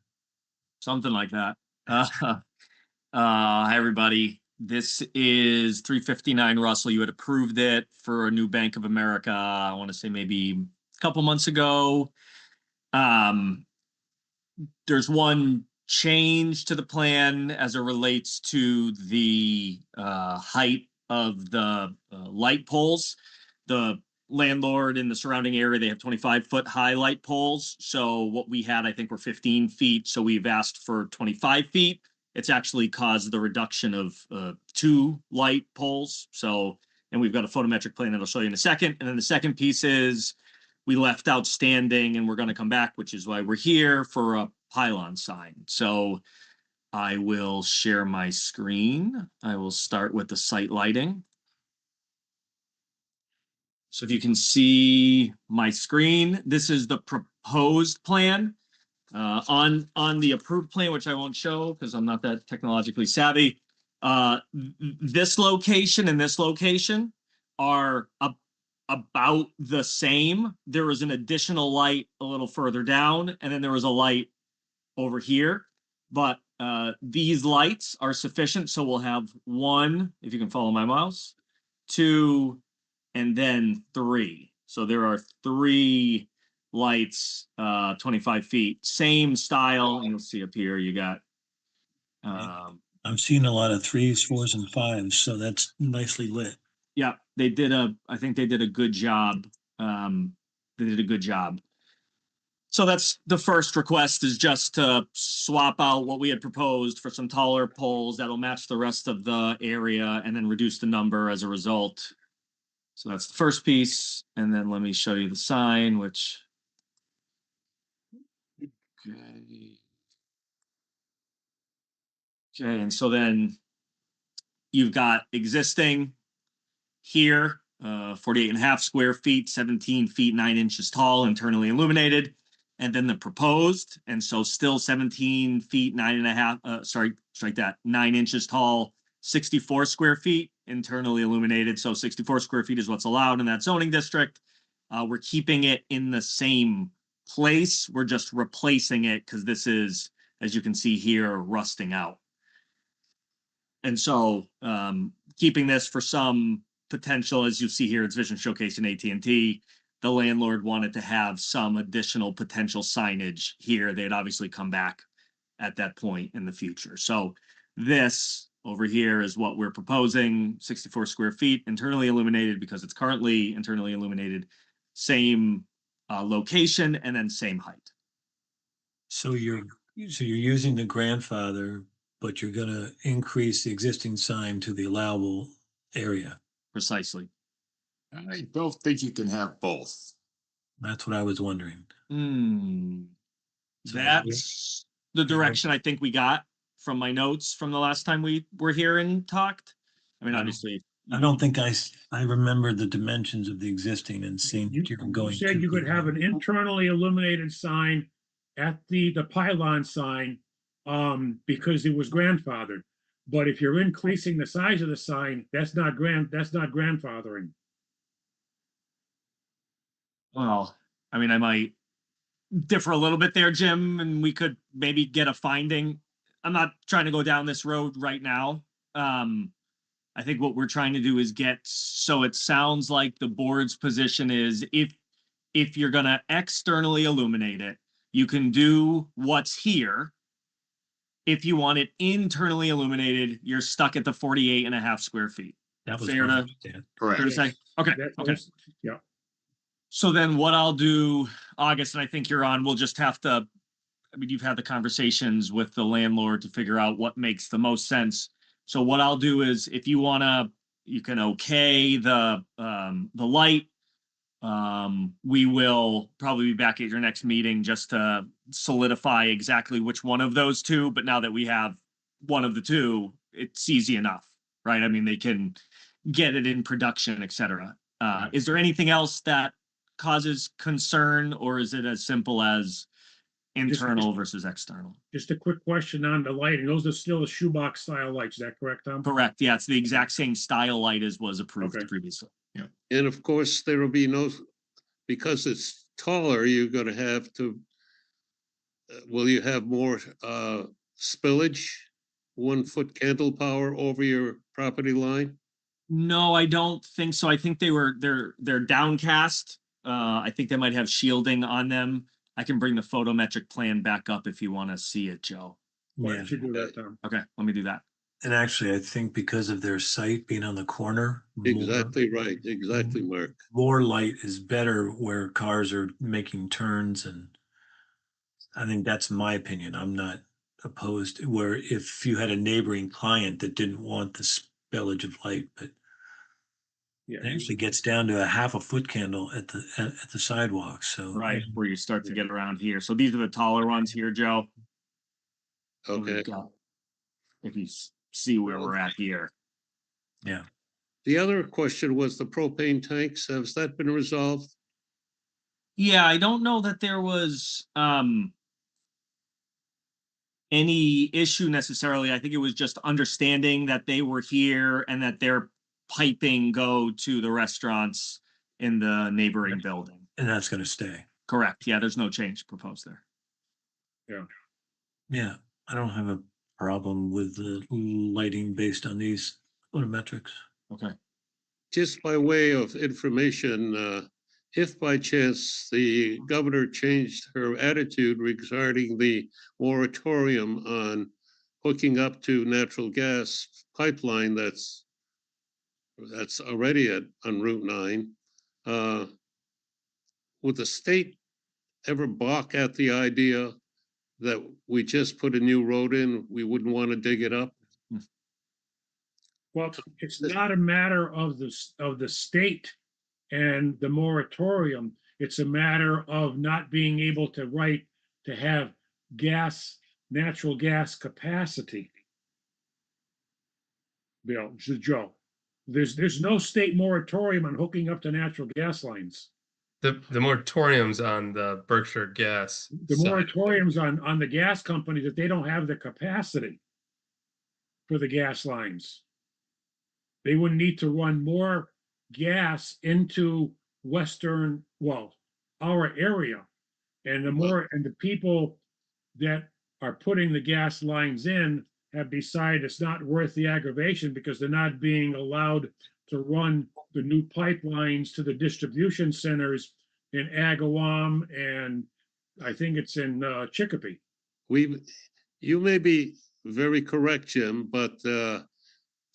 Something like that. Hi, everybody. This is 359 Russell. You had approved it for a new Bank of America, I want to say maybe a couple months ago. There's one change to the plan as it relates to the height of the light poles. The landlord in the surrounding area, they have 25-foot high light poles. So what we had, I think, were 15 feet. So we've asked for 25 feet. It's actually caused the reduction of 2 light poles. So, and we've got a photometric plan that I'll show you in a second. And then the second piece is we left outstanding, and we're going to come back, which is why we're here, for a pylon sign. So I will share my screen. I will start with the site lighting. So if you can see my screen, this is the proposed plan. On the approved plan, which I won't show because I'm not that technologically savvy, this location and this location are about the same. There was an additional light a little further down, and then there was a light over here. But these lights are sufficient, so we'll have 1, if you can follow my mouse, 2, and then 3. So there are 3 lights, 25 feet, same style. And you'll see up here, you got, I'm seeing a lot of 3s, 4s, and 5s, so that's nicely lit. yeah, I think they did a good job. They did a good job. So that's the first request, is just to swap out what we had proposed for some taller poles that'll match the rest of the area and then reduce the number as a result. So that's the first piece. And then let me show you the sign, which. Okay, and so then you've got existing here, 48.5 square feet, 17 feet, 9 inches tall, internally illuminated. And then the proposed, and so still 17 feet, 9 inches tall, 64 square feet, internally illuminated. So 64 square feet is what's allowed in that zoning district. We're keeping it in the same place. We're just replacing it because this is, as you can see here, rusting out. And so keeping this for some potential, as you see here, it's Vision Showcase in AT&T. The landlord wanted to have some additional potential signage here. They'd obviously come back at that point in the future. So this over here is what we're proposing, 64 square feet, internally illuminated because it's currently internally illuminated, same location, and then same height. So you're using the grandfather, but you're gonna increase the existing sign to the allowable area. Precisely. I don't think you can have both. That's what I was wondering. So- That's the direction I think we got from my notes from the last time we were here and talked. I mean, I don't- obviously. I don't think I remember the dimensions of the existing and seeing You you're going. said too you could big. have an internally illuminated sign at the pylon sign, because it was grandfathered. But if you're increasing the size of the sign, that's not grandfathering. Well, I mean, I might differ a little bit there, Jim, and we could maybe get a finding. I'm not trying to go down this road right now. I think what we're trying to do is so it sounds like the board's position is if you're gonna externally illuminate it, you can do what's here. If you want it internally illuminated, you're stuck at the 48.5 square feet. That was fair my to- understanding. Fair to Correct. say? Okay, That okay. was- Yeah, So then what I'll do, August, and I think you're on, we'll just have to, I mean, you've had the conversations with the landlord to figure out what makes the most sense. So what I'll do is if you wanna, you can okay the light. We will probably be back at your next meeting just to solidify exactly which one of those two, but now that we have one of the two, it's easy enough, right? I mean, they can get it in production, et cetera. Is there anything else that causes concern, or is it as simple as internal versus external? just a quick question on the lighting. Those are still the shoebox style lights, is that correct, Tom? Correct. Yeah, it's the exact same style light as was approved Okay. previously. And of course, there will be no, because it's taller, you're gonna have to, will you have more spillage? 1 foot candle power over your property line? No, I don't think so. I think they're downcast. I think they might have shielding on them. I can bring the photometric plan back up if you want to see it, Joe. Why Yeah, don't you do that, Tom? Okay, let me do that. and actually, I think because of their site being on the corner. Exactly right, exactly, Mark. More light is better where cars are making turns, and I think that's my opinion. I'm not opposed where if you had a neighboring client that didn't want the spillage of light, but Yeah, it actually gets down to a half a foot candle at the sidewalk, so. Right, where you start to get around here. So these are the taller ones here, Joe. So we've Okay. got- If you see where we're at here. Yeah, The other question was the propane tanks. Has that been resolved? Yeah, I don't know that there was any issue necessarily. I think it was just understanding that they were here and that their piping go to the restaurants in the neighboring building. and that's gonna stay. Correct. Yeah, there's no change proposed there. Yeah, I don't have a problem with the lighting based on these photometrics. Okay. Just by way of information, if by chance the governor changed her attitude regarding the moratorium on hooking up to natural gas pipeline that's already on Route 9, would the state ever balk at the idea that we just put a new road in, we wouldn't want to dig it up? well, it's not a matter of the state and the moratorium. It's a matter of not being able to have natural gas capacity. Bill, Joe, there's no state moratorium on hooking up to natural gas lines. The moratorium's on the Berkshire Gas. The side. moratorium's on the gas company that they don't have the capacity for the gas lines. They would need to run more gas into our area. And the people that are putting the gas lines in have decided it's not worth the aggravation because they're not being allowed to run the new pipelines to the distribution centers in Agawam and I think it's in Chicopee. You may be very correct, Jim, but the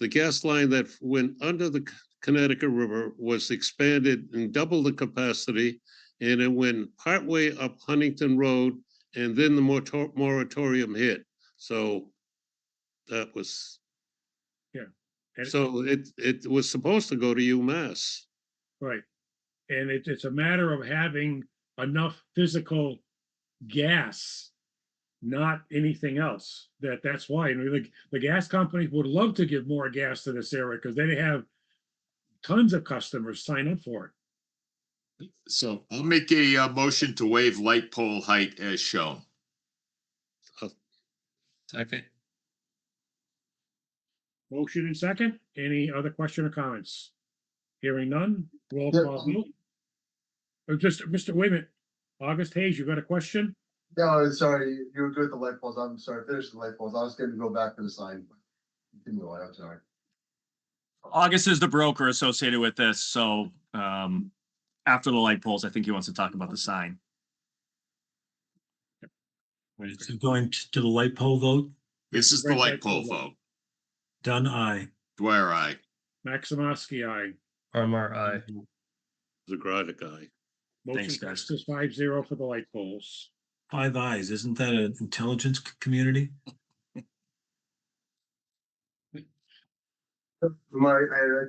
gas line that went under the Connecticut River was expanded and double the capacity, and it went partway up Huntington Road, and then the moratorium hit. So that was. Yeah. And- So it was supposed to go to UMass. Right. And it's a matter of having enough physical gas, not anything else. That's why, you know, the gas companies would love to give more gas to this area because they have tons of customers sign up for it. So I'll make a motion to waive light pole height as shown. Second. Motion and second. Any other question or comments? Hearing none, roll Yeah. call vote. Or just, wait a minute. August Hayes, you got a question? No, sorry, you were good with the light poles. I'm sorry, finish the light poles. I was going to go back to the sign. Continue on, I'm sorry. August is the broker associated with this, so after the light poles, I think he wants to talk about the sign. Right, so going to the light pole vote, This is the Right, light light pole pole vote. Dunn, aye. Dwyer, aye. Maximowski, aye. RMR, Zagradnik, aye. Motion Thanks, guys. passes 5-0 for the light poles. 5 eyes, isn't that an intelligence community? I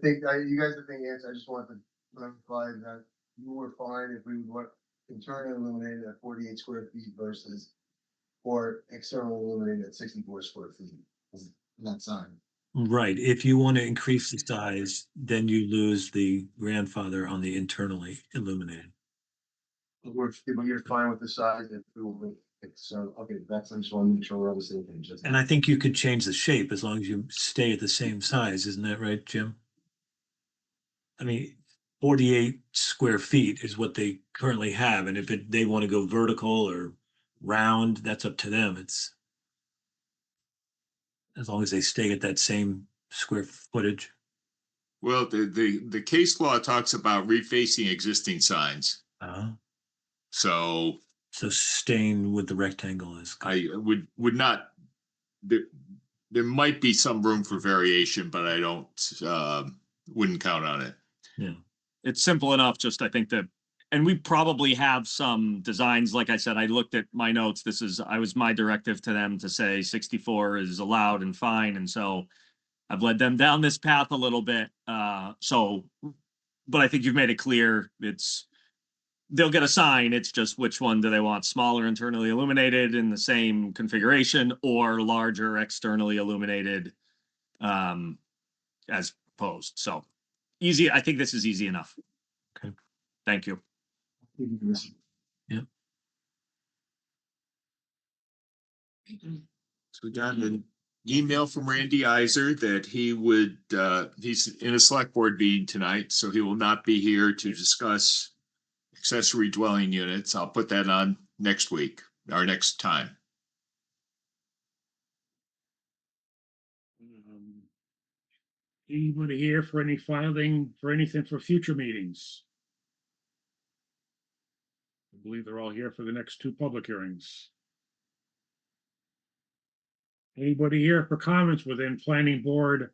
think, you guys have the answer. I just want to clarify that you were fine if we would want internally illuminated at 48 square feet versus or externally illuminated at 64 square feet. Is that sign? Right, if you want to increase the size, then you lose the grandfather on the internally illuminated. But you're fine with the size if we will, so, okay, that's, I just want to make sure we're on the same page. And I think you could change the shape as long as you stay at the same size, isn't that right, Jim? I mean, 48 square feet is what they currently have, and if they want to go vertical or round, that's up to them. It's as long as they stay at that same square footage. Well, the case law talks about refacing existing signs. So So staying with the rectangle is good. I would not, there might be some room for variation, but I don't, wouldn't count on it. Yeah. It's simple enough, just I think that, and we probably have some designs, like I said, I looked at my notes, I was my directive to them to say 64 is allowed and fine, and so I've led them down this path a little bit, but I think you've made it clear, they'll get a sign, it's just which one do they want, smaller internally illuminated in the same configuration, or larger externally illuminated, as proposed, so easy, I think this is easy enough. Okay. Thank you. Yeah. So we got an email from Randy Iser that he would, he's in a select board meeting tonight, so he will not be here to discuss accessory dwelling units. I'll put that on next week, or next time. Anybody here for any filing for anything for future meetings? I believe they're all here for the next 2 public hearings. Anybody here for comments within planning board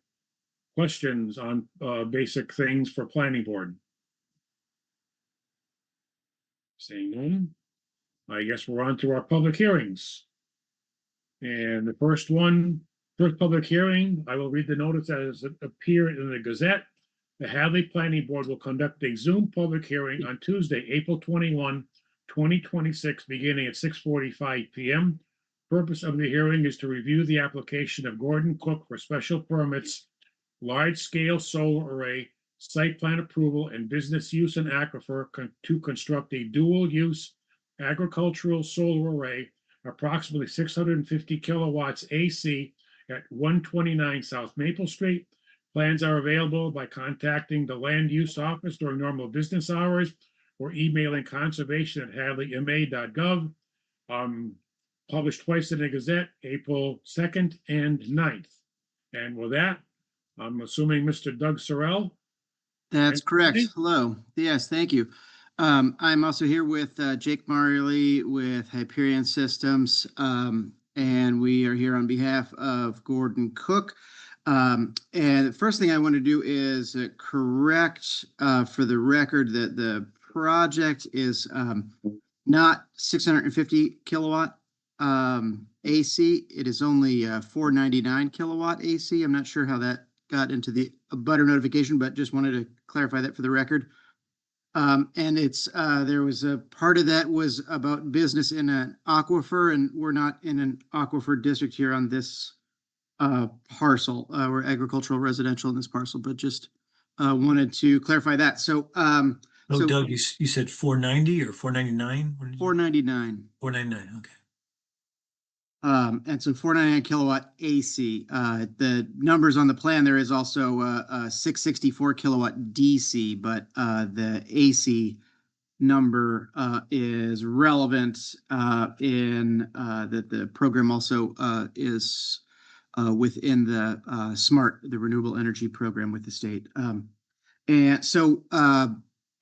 questions on basic things for planning board? Seeing none, I guess we're on to our public hearings. And the first public hearing, I will read the notice as it appeared in the Gazette. The Hadley Planning Board will conduct a Zoom public hearing on Tuesday, April 21, 2026, beginning at 6:45 p.m. Purpose of the hearing is to review the application of Gordon Cook for special permits, large-scale solar array, site plan approval, and business use in aquifer to construct a dual-use agricultural solar array, approximately 650 kilowatts AC at 129 South Maple Street. Plans are available by contacting the Land Use Office during normal business hours or emailing conservation@hadleyma.gov. Published twice in the Gazette, April 2nd and 9th. And with that, I'm assuming Mr. Doug Sorrell. That's correct. Anthony? Hello. Yes, thank you. I'm also here with Jake Marley with Hyperion Systems, and we are here on behalf of Gordon Cook. And the first thing I want to do is correct for the record that the project is not 650 kilowatt AC. It is only 499 kilowatt AC. I'm not sure how that got into the butter notification, but just wanted to clarify that for the record. And it's, there was a part of that was about business in an aquifer, and we're not in an aquifer district here on this parcel. We're agricultural residential in this parcel, but just wanted to clarify that. So, Oh, so Doug, you said 490 or 499? 499. 499, okay. And so 499 kilowatt AC. The numbers on the plan, there is also a 664 kilowatt DC, but the AC number is relevant in that the program also is within the the renewable energy program with the state. And so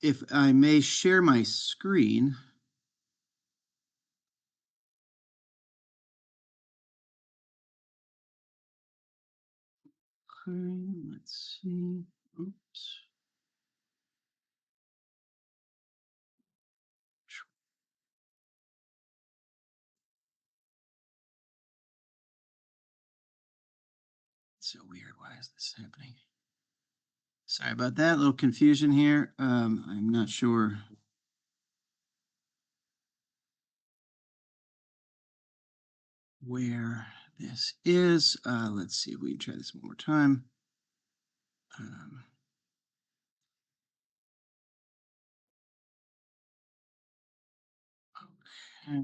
if I may share my screen. Let's see. Oops. So weird. Why is this happening? Sorry about that. A little confusion here. I'm not sure. Where this is. Let's see if we can try this one more time. Okay.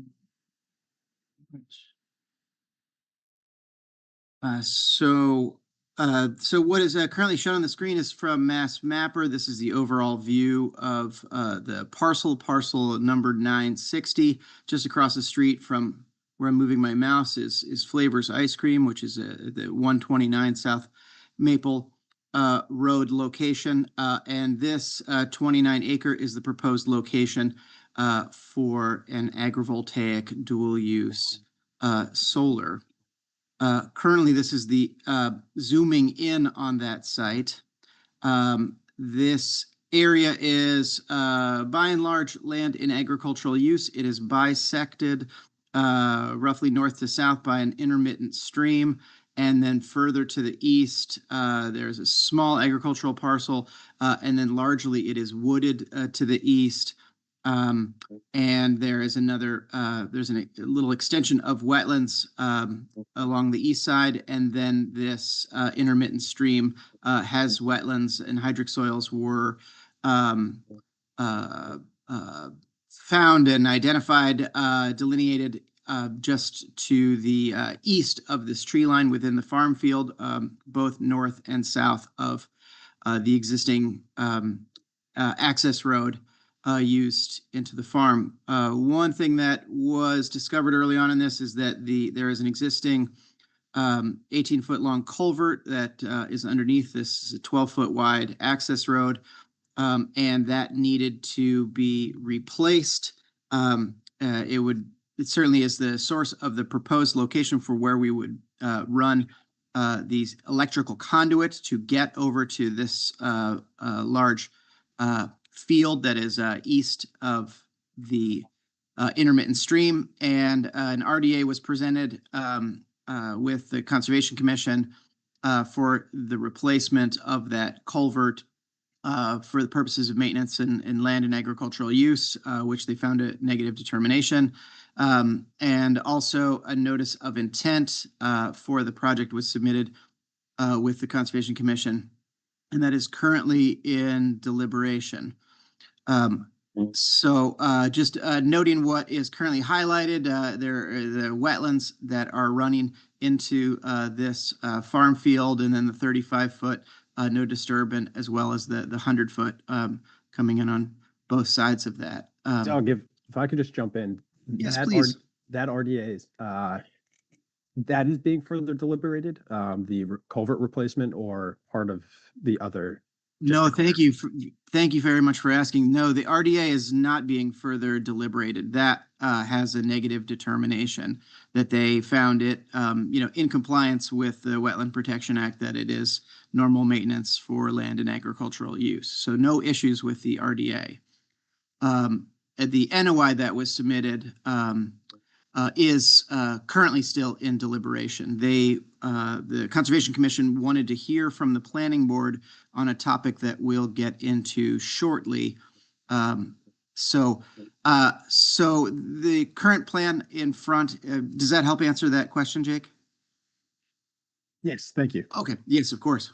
So what is currently shown on the screen is from Mass Mapper. This is the overall view of the parcel number 960. Just across the street from where I'm moving my mouse is Flavors Ice Cream, which is the 129 South Maple Road location. And this 29 acre is the proposed location for an agrivoltaic dual use solar. Currently, this is the zooming in on that site. This area is by and large land in agricultural use. It is bisected roughly north to south by an intermittent stream. And then further to the east, there's a small agricultural parcel, and then largely it is wooded to the east. And there is another, there's a little extension of wetlands along the east side, and then this intermittent stream has wetlands, and hydric soils were found and identified, delineated just to the east of this tree line within the farm field, both north and south of the existing access road used into the farm. One thing that was discovered early on in this is that there is an existing 18-foot long culvert that is underneath this 12-foot wide access road, and that needed to be replaced. It certainly is the source of the proposed location for where we would run these electrical conduits to get over to this large field that is east of the intermittent stream. And an RDA was presented with the Conservation Commission for the replacement of that culvert for the purposes of maintenance and land and agricultural use, which they found a negative determination. And also a notice of intent for the project was submitted with the Conservation Commission, and that is currently in deliberation. So just noting what is currently highlighted, there are the wetlands that are running into this farm field, and then the 35-foot no disturbance, as well as the 100-foot coming in on both sides of that. Doug, if I could just jump in. Yes, please. That RDA is that is being further deliberated, the culvert replacement, or part of the other? No, thank you. Thank you very much for asking. No, the RDA is not being further deliberated. That has a negative determination that they found it, in compliance with the Wetland Protection Act, that it is normal maintenance for land and agricultural use. So no issues with the RDA. The NOI that was submitted is currently still in deliberation. The Conservation Commission wanted to hear from the Planning Board on a topic that we'll get into shortly, So the current plan in front, does that help answer that question, Jake? Yes, thank you. Okay, yes, of course.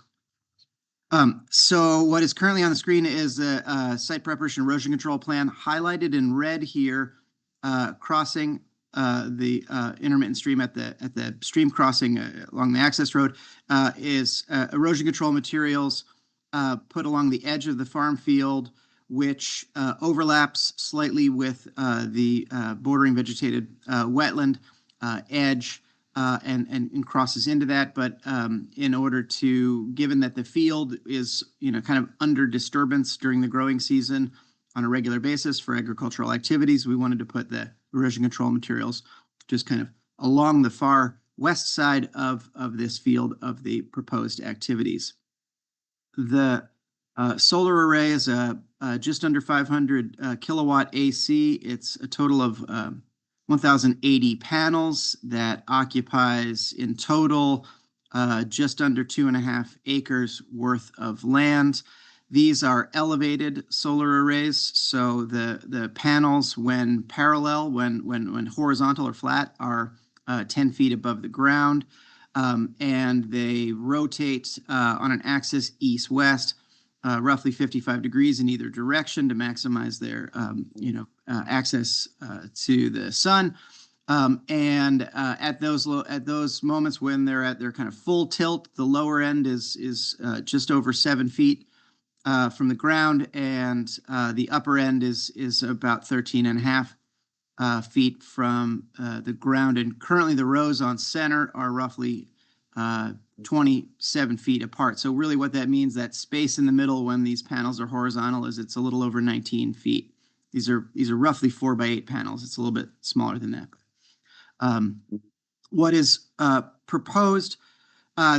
So what is currently on the screen is the site preparation erosion control plan highlighted in red here, crossing the intermittent stream at the stream crossing along the access road is erosion control materials put along the edge of the farm field, which overlaps slightly with the bordering vegetated wetland edge. And crosses into that, but in order to, given that the field is, kind of under disturbance during the growing season on a regular basis for agricultural activities, we wanted to put the erosion control materials just kind of along the far west side of this field of the proposed activities. The solar array is just under 500 kilowatt AC. It's a total of 1,080 panels that occupies in total just under 2.5 acres worth of land. These are elevated solar arrays, so the panels, when parallel, when horizontal or flat, are 10 feet above the ground, and they rotate on an axis east-west, roughly 55 degrees in either direction to maximize their, access to the sun. And at those moments when they're at their kind of full tilt, the lower end is just over 7 feet from the ground, and the upper end is about 13.5 feet from the ground. And currently the rows on center are roughly 27 feet apart. So really what that means, that space in the middle when these panels are horizontal, is it's a little over 19 feet. These are roughly 4x8 panels. It's a little bit smaller than that. What is proposed,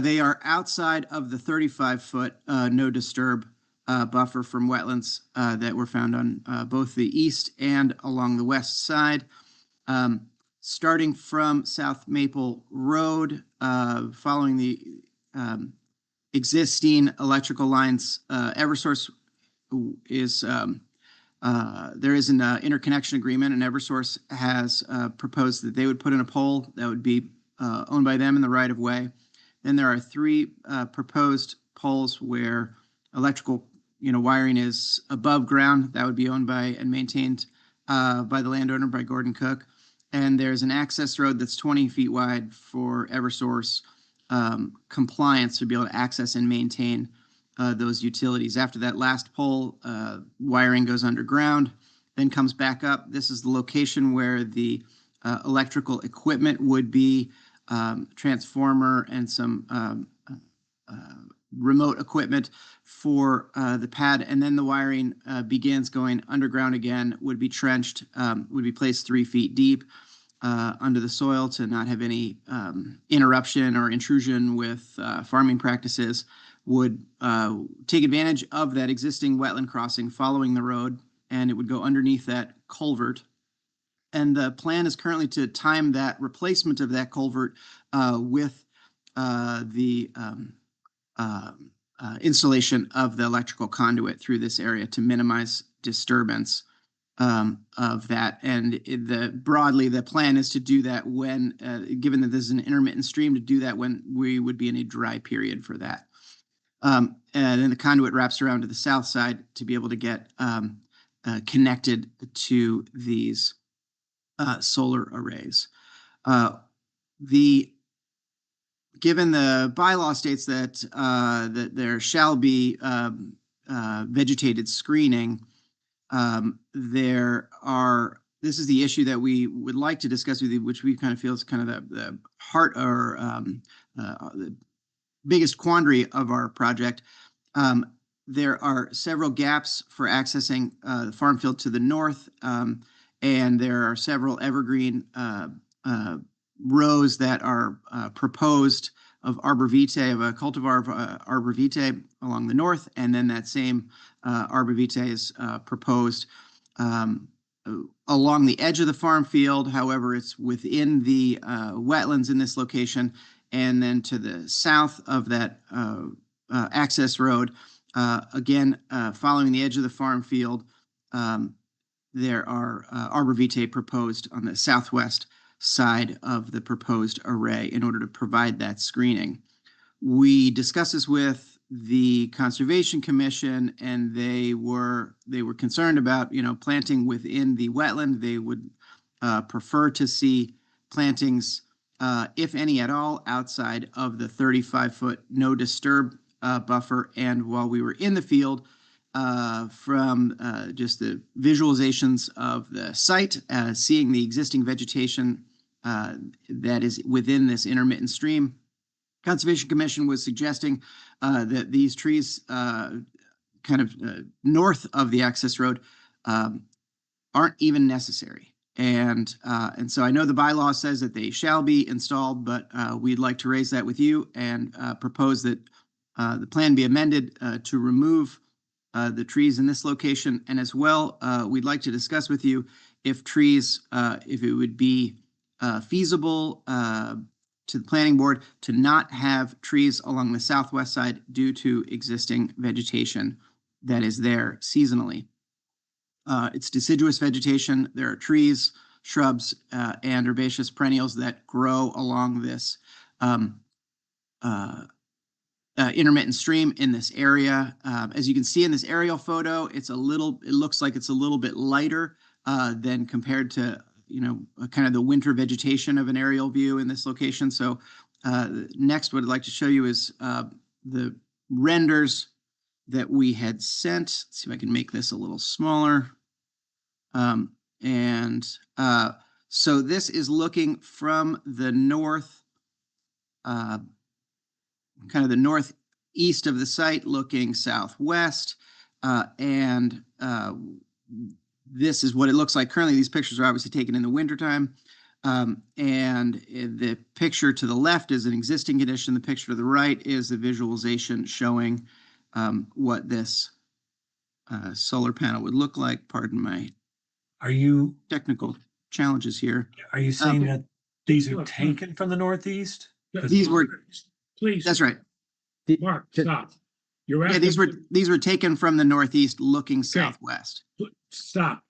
they are outside of the 35-foot no disturb buffer from wetlands that were found on both the east and along the west side. Starting from South Maple Road, following the existing electrical lines, Eversource is there is an interconnection agreement, and Eversource has proposed that they would put in a pole that would be owned by them in the right of way. Then there are 3 proposed poles where electrical, wiring is above ground. That would be owned by and maintained by the landowner, by Gordon Cook. And there's an access road that's 20 feet wide for Eversource compliance to be able to access and maintain those utilities. After that last pole, wiring goes underground, then comes back up. This is the location where the electrical equipment would be, transformer and some remote equipment for the pad. And then the wiring begins going underground again, would be trenched, would be placed 3 feet deep under the soil to not have any interruption or intrusion with farming practices. Would take advantage of that existing wetland crossing following the road, and it would go underneath that culvert. And the plan is currently to time that replacement of that culvert with the installation of the electrical conduit through this area to minimize disturbance of that. And broadly, the plan is to do that when, given that this is an intermittent stream, to do that when we would be in a dry period for that. And then the conduit wraps around to the south side to be able to get connected to these solar arrays. Given the bylaw states that that there shall be vegetated screening, this is the issue that we would like to discuss with you, which we kind of feel is kind of the heart or the biggest quandary of our project. There are several gaps for accessing the farm field to the north, and there are several evergreen rows that are proposed of arborvitae, of a cultivar of arborvitae along the north, and then that same arborvitae is proposed along the edge of the farm field. However, it's within the wetlands in this location, and then to the south of that access road, again, following the edge of the farm field, there are arbor vitae proposed on the southwest side of the proposed array in order to provide that screening. We discussed this with the Conservation Commission, and they were concerned about, planting within the wetland. They would prefer to see plantings, if any at all, outside of the 35-foot no disturb buffer. And while we were in the field, from just the visualizations of the site, seeing the existing vegetation that is within this intermittent stream, Conservation Commission was suggesting that these trees north of the access road aren't even necessary. And so I know the bylaw says that they shall be installed, but we'd like to raise that with you and propose that the plan be amended to remove the trees in this location. And as well, we'd like to discuss with you if if it would be feasible to the planning board to not have trees along the southwest side due to existing vegetation that is there seasonally. It's deciduous vegetation. There are trees, shrubs, and herbaceous perennials that grow along this intermittent stream in this area. As you can see in this aerial photo, it looks like it's a little bit lighter than compared to kind of the winter vegetation of an aerial view in this location. So next, what I'd like to show you is the renders that we had sent. Let's see if I can make this a little smaller. So this is looking from the north, kind of the northeast of the site, looking southwest. This is what it looks like currently. These pictures are obviously taken in the wintertime. And the picture to the left is an existing condition. The picture to the right is the visualization showing what this solar panel would look like. Pardon my technical challenges here. Are you saying that these are taken from the northeast? These were, Please. that's right. Mark, stop. You're Yeah, asking. these were taken from the northeast looking southwest. Stop.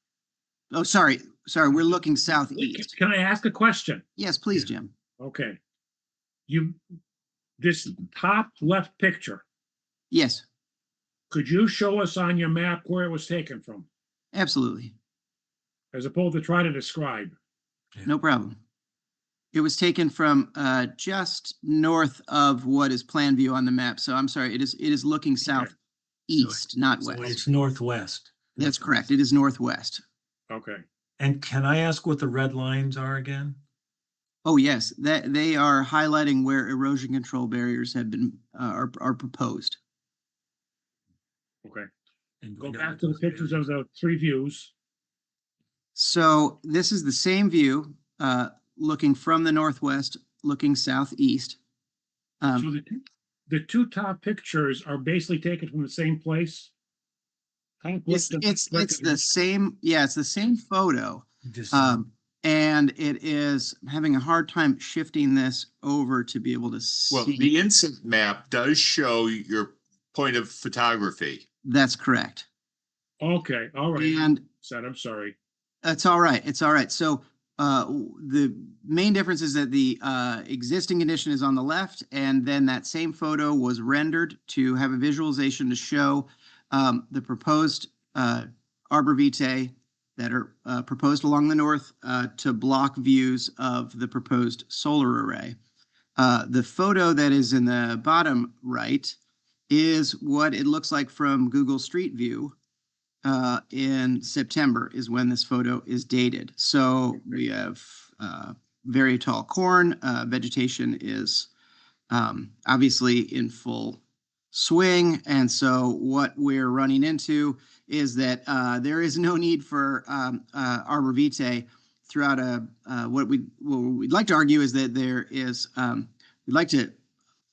Oh, sorry. We're looking southeast. Can I ask a question? Yes, please, Jim. Okay. This top left picture, Yes, could you show us on your map where it was taken from, absolutely. as opposed to try to describe? No problem. It was taken from just north of what is plan view on the map. So I'm sorry, it is looking southeast, not So west. it's northwest. That's correct. It is northwest. Okay. And can I ask what the red lines are again? Oh, yes, that they are highlighting where erosion control barriers have been are proposed. Okay. And Go we know back what to the those pictures of the three views. So this is the same view, looking from the northwest, looking southeast. So the two top pictures are basically taken from the same place? It's the same, yeah, it's the same photo. Just And it is I'm having a hard time shifting this over to be able to see. Well, the instant map does show your point of photography. That's correct. Okay, all right. And Said, I'm sorry. that's all right. It's all right. So the main difference is that the existing condition is on the left, and then that same photo was rendered to have a visualization to show the proposed arbor vitae that are proposed along the north to block views of the proposed solar array. The photo that is in the bottom right is what it looks like from Google Street View in September is when this photo is dated. So we have very tall corn. Vegetation is obviously in full swing. And so what we're running into is that there is no need for arbor vitae throughout what we'd like to argue is that there is, we'd like to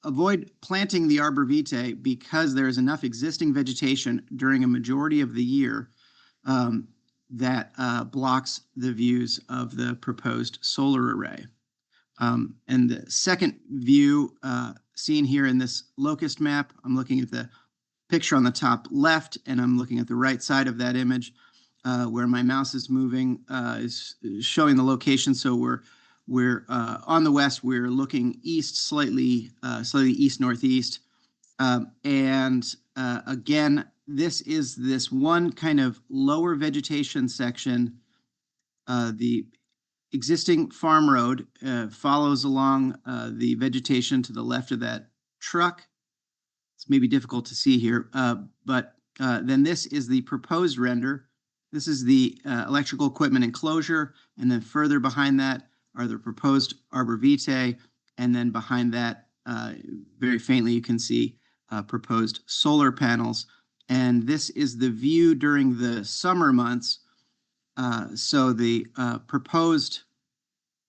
avoid planting the arbor vitae because there is enough existing vegetation during a majority of the year that blocks the views of the proposed solar array. And the second view seen here in this locust map, I'm looking at the picture on the top left, and I'm looking at the right side of that image. where my mouse is moving, is showing the location. So we're on the west, we're looking east slightly east-northeast. And again, this is this one kind of lower vegetation section. The existing farm road follows along the vegetation to the left of that truck. It's maybe difficult to see here, but then this is the proposed render. This is the electrical equipment enclosure, and then further behind that are the proposed arbor vitae, and then behind that, very faintly, you can see proposed solar panels. And this is the view during the summer months. So the proposed,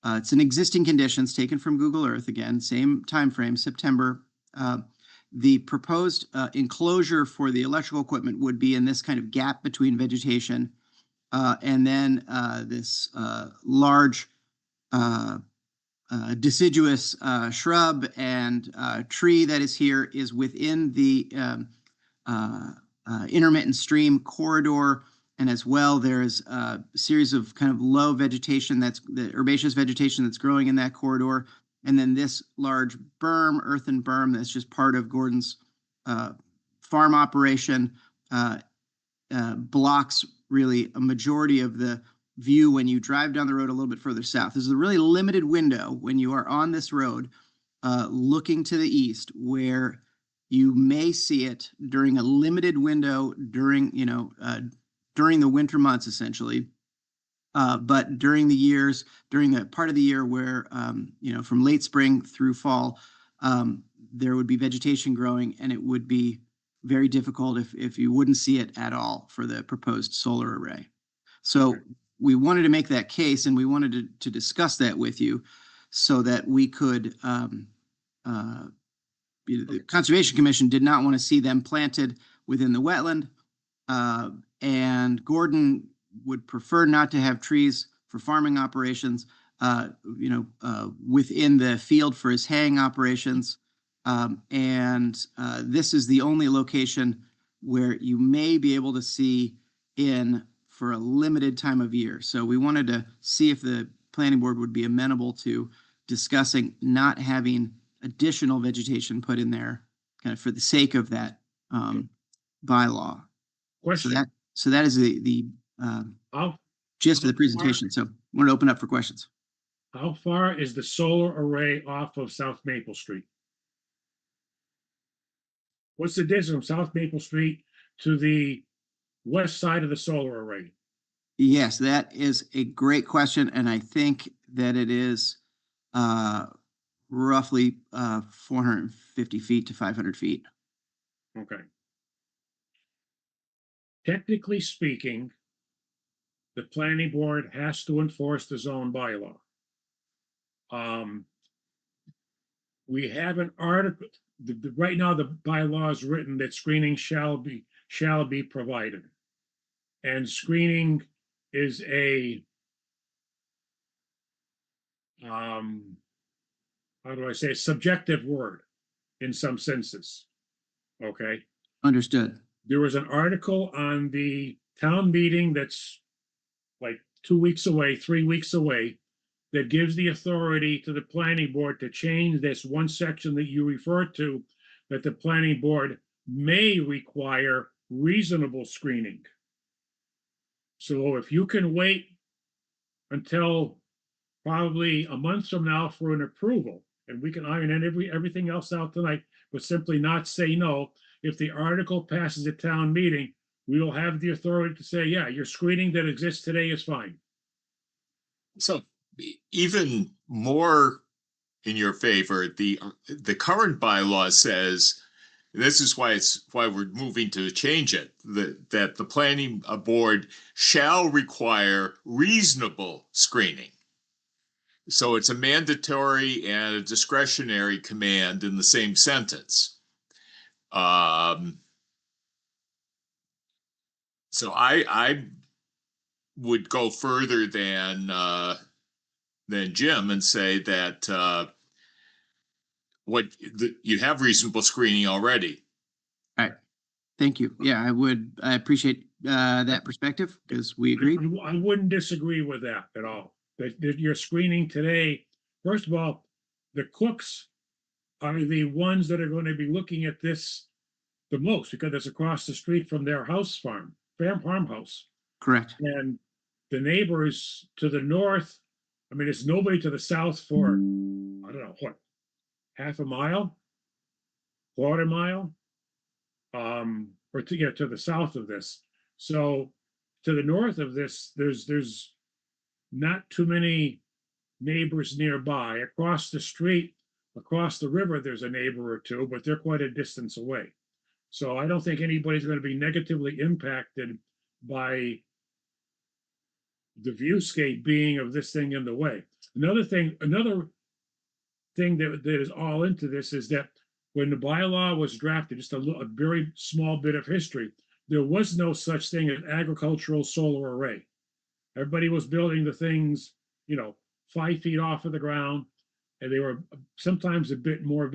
it's an existing conditions taken from Google Earth, again, same time frame, September. The proposed enclosure for the electrical equipment would be in this kind of gap between vegetation. And then this large deciduous shrub and tree that is here is within the intermittent stream corridor. And as well, there's a series of kind of low vegetation, that's the herbaceous vegetation that's growing in that corridor. And then this large berm, earthen berm, that's just part of Gordon's farm operation, blocks really a majority of the view when you drive down the road a little bit further south. This is a really limited window when you are on this road looking to the east, where you may see it during a limited window during the winter months, essentially. But during the part of the year where, from late spring through fall, there would be vegetation growing, and it would be very difficult if you wouldn't see it at all for the proposed solar array. So we wanted to make that case, and we wanted to discuss that with you so that we could, the Conservation Commission did not want to see them planted within the wetland. And Gordon would prefer not to have trees for farming operations, within the field for his haying operations. This is the only location where you may be able to see in for a limited time of year. So we wanted to see if the planning board would be amenable to discussing not having additional vegetation put in there kind of for the sake of that bylaw. Question. So that is the gist of the presentation. So I'm going to open up for questions. How far is the solar array off of South Maple Street? What's the distance from South Maple Street to the west side of the solar array? Yes, that is a great question, and I think that it is roughly 450 feet to 500 feet. Okay. Technically speaking, the planning board has to enforce the zone bylaw. We have an article, right now the bylaw is written that screening shall be provided. And screening is a, how do I say, subjective word in some senses. Okay. Understood. There was an article on the town meeting that's like 2 weeks away, 3 weeks away, that gives the authority to the planning board to change this one section that you referred to, that the planning board may require reasonable screening. So if you can wait until probably a month from now for an approval, and we can iron everything else out tonight, but simply not say no. If the article passes a town meeting, we will have the authority to say, yeah, your screening that exists today is fine. So even more in your favor, the current bylaw says, this is why we're moving to change it, that the planning board shall require reasonable screening. So it's a mandatory and a discretionary command in the same sentence. So I would go further than Jim and say that you have reasonable screening already. All right. Thank you. Yeah, I appreciate that perspective? Because we agree. I wouldn't disagree with that at all. That your screening today, first of all, the cooks are the ones that are going to be looking at this the most because it's across the street from their farmhouse. Correct. And the neighbors to the north, I mean, there's nobody to the south for, I don't know, what, half a mile, quarter mile, or to the south of this. So to the north of this, there's not too many neighbors nearby. Across the street, across the river, there's a neighbor or two, but they're quite a distance away. So I don't think anybody's going to be negatively impacted by the viewscape being of this thing in the way. Another thing that is all into this is that when the bylaw was drafted, just a very small bit of history, there was no such thing as agricultural solar array. Everybody was building the things, 5 feet off of the ground, and they were sometimes a bit more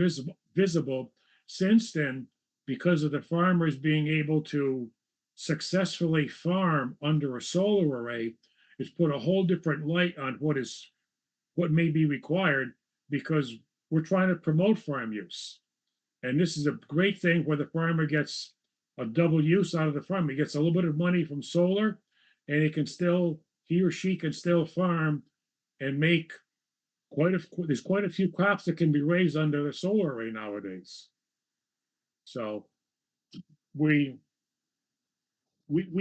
visible. Since then, because of the farmers being able to successfully farm under a solar array, it's put a whole different light on what may be required, because we're trying to promote farm use. And this is a great thing where the farmer gets a double use out of the farm. He gets a little bit of money from solar, and he or she can still farm and make there's quite a few crops that can be raised under the solar array nowadays. So we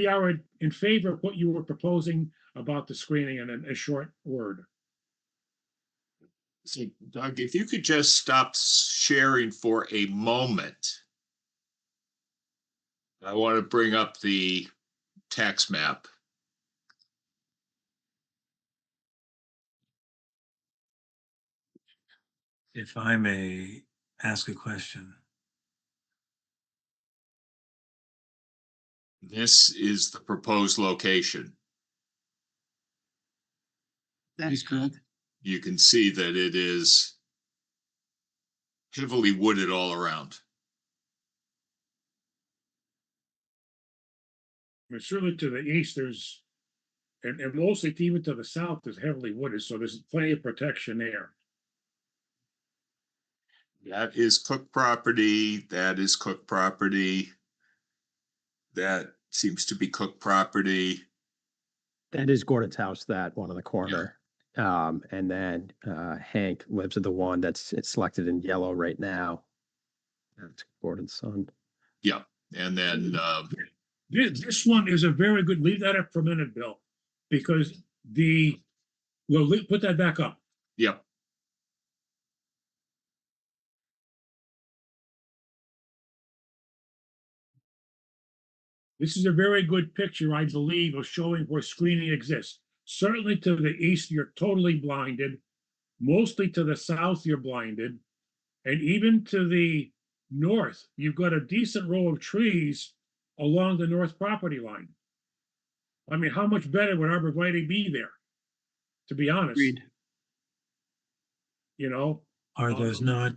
are in favor of what you were proposing about the screening in a short word. So Doug, if you could just stop sharing for a moment. I want to bring up the tax map. If I may ask a question. This is the proposed location. That is correct. You can see that it is heavily wooded all around. I mean, certainly to the east, and mostly even to the south is heavily wooded, so there's plenty of protection there. That is Cook property. That is Cook property. That seems to be Cook property. That is Gordon's house, that one on the corner. And then Hank lives at the one it's selected in yellow right now. That's Gordon's son. Yeah, and then This one is a very good, leave that up for a minute, Bill, because put that back up. Yep. This is a very good picture, I believe, of showing where screening exists. Certainly to the east, you're totally blinded. Mostly to the south, you're blinded. And even to the north, you've got a decent row of trees along the north property line. I mean, how much better would arborvitae be there? To be honest. Agreed. Are those not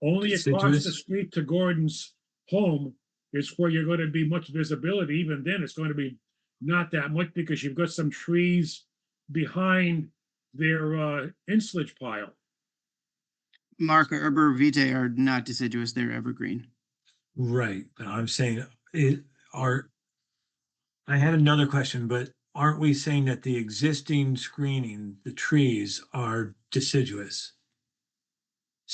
Only across the deciduous? street to Gordon's home is where you're going to be much visibility. Even then, it's going to be not that much because you've got some trees behind their ensilage pile. Mark, arborvitae are not deciduous, they're evergreen. Right, but I'm saying I had another question, but aren't we saying that the existing screening, the trees are deciduous?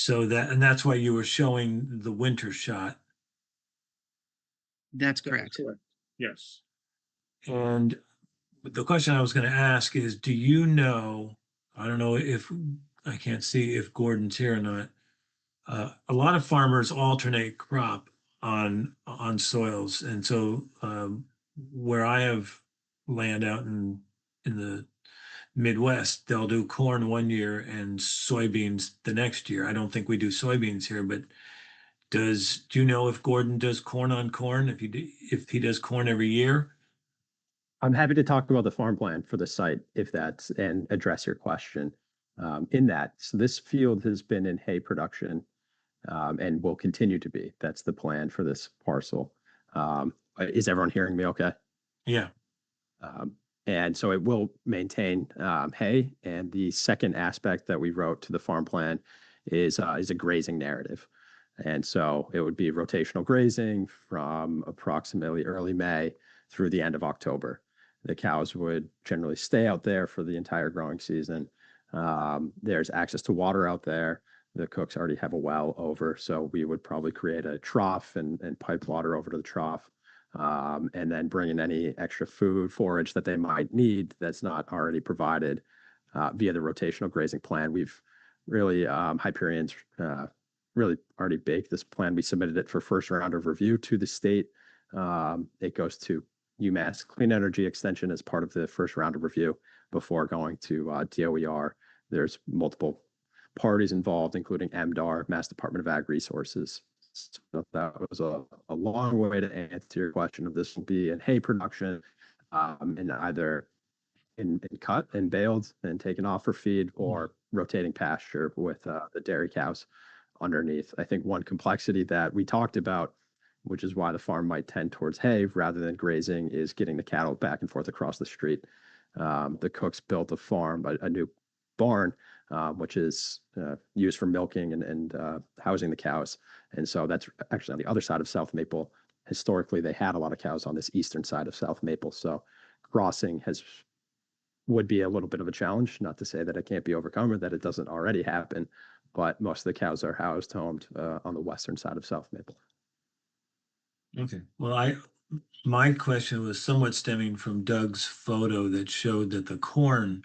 And that's why you were showing the winter shot. That's correct. Yes. And the question I was going to ask is, do you know, I don't know if, I can't see if Gordon's here or not. A lot of farmers alternate crop on soils. And so where I have land out in the Midwest, they'll do corn one year and soybeans the next year. I don't think we do soybeans here, but do you know if Gordon does corn on corn, if he does corn every year? I'm happy to talk about the farm plan for the site and address your question in that. So this field has been in hay production and will continue to be. That's the plan for this parcel. Is everyone hearing me okay? Yeah. And so it will maintain hay. And the second aspect that we wrote to the farm plan is a grazing narrative. And so it would be rotational grazing from approximately early May through the end of October. The cows would generally stay out there for the entire growing season. There's access to water out there. The cooks already have a well over, so we would probably create a trough and pipe water over to the trough. And then bring in any extra food, forage that they might need that's not already provided via the rotational grazing plan. We've really, Hyperion's really already baked this plan. We submitted it for first round of review to the state. It goes to UMass Clean Energy Extension as part of the first round of review before going to DOER. There's multiple parties involved, including MDAR, Mass Department of Ag Resources. So that was a long way to answer your question of this will be in hay production, and either in cut and baled and taken off for feed or rotating pasture with the dairy cows underneath. I think one complexity that we talked about, which is why the farm might tend towards hay rather than grazing, is getting the cattle back and forth across the street. The cooks built a farm, a new barn, which is used for milking and housing the cows. And so that's actually on the other side of South Maple. Historically, they had a lot of cows on this eastern side of South Maple. So crossing would be a little bit of a challenge, not to say that it can't be overcome or that it doesn't already happen, but most of the cows are homed on the western side of South Maple. Okay. Well, my question was somewhat stemming from Doug's photo that showed that the corn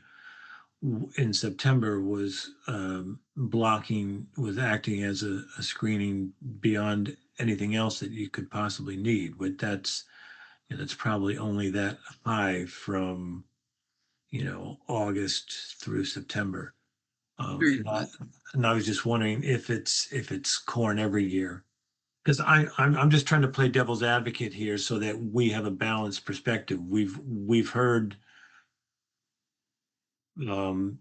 in September was acting as a screening beyond anything else that you could possibly need. But that's probably only that high from August through September. And I was just wondering if it's corn every year, because I'm just trying to play devil's advocate here so that we have a balanced perspective. We've heard a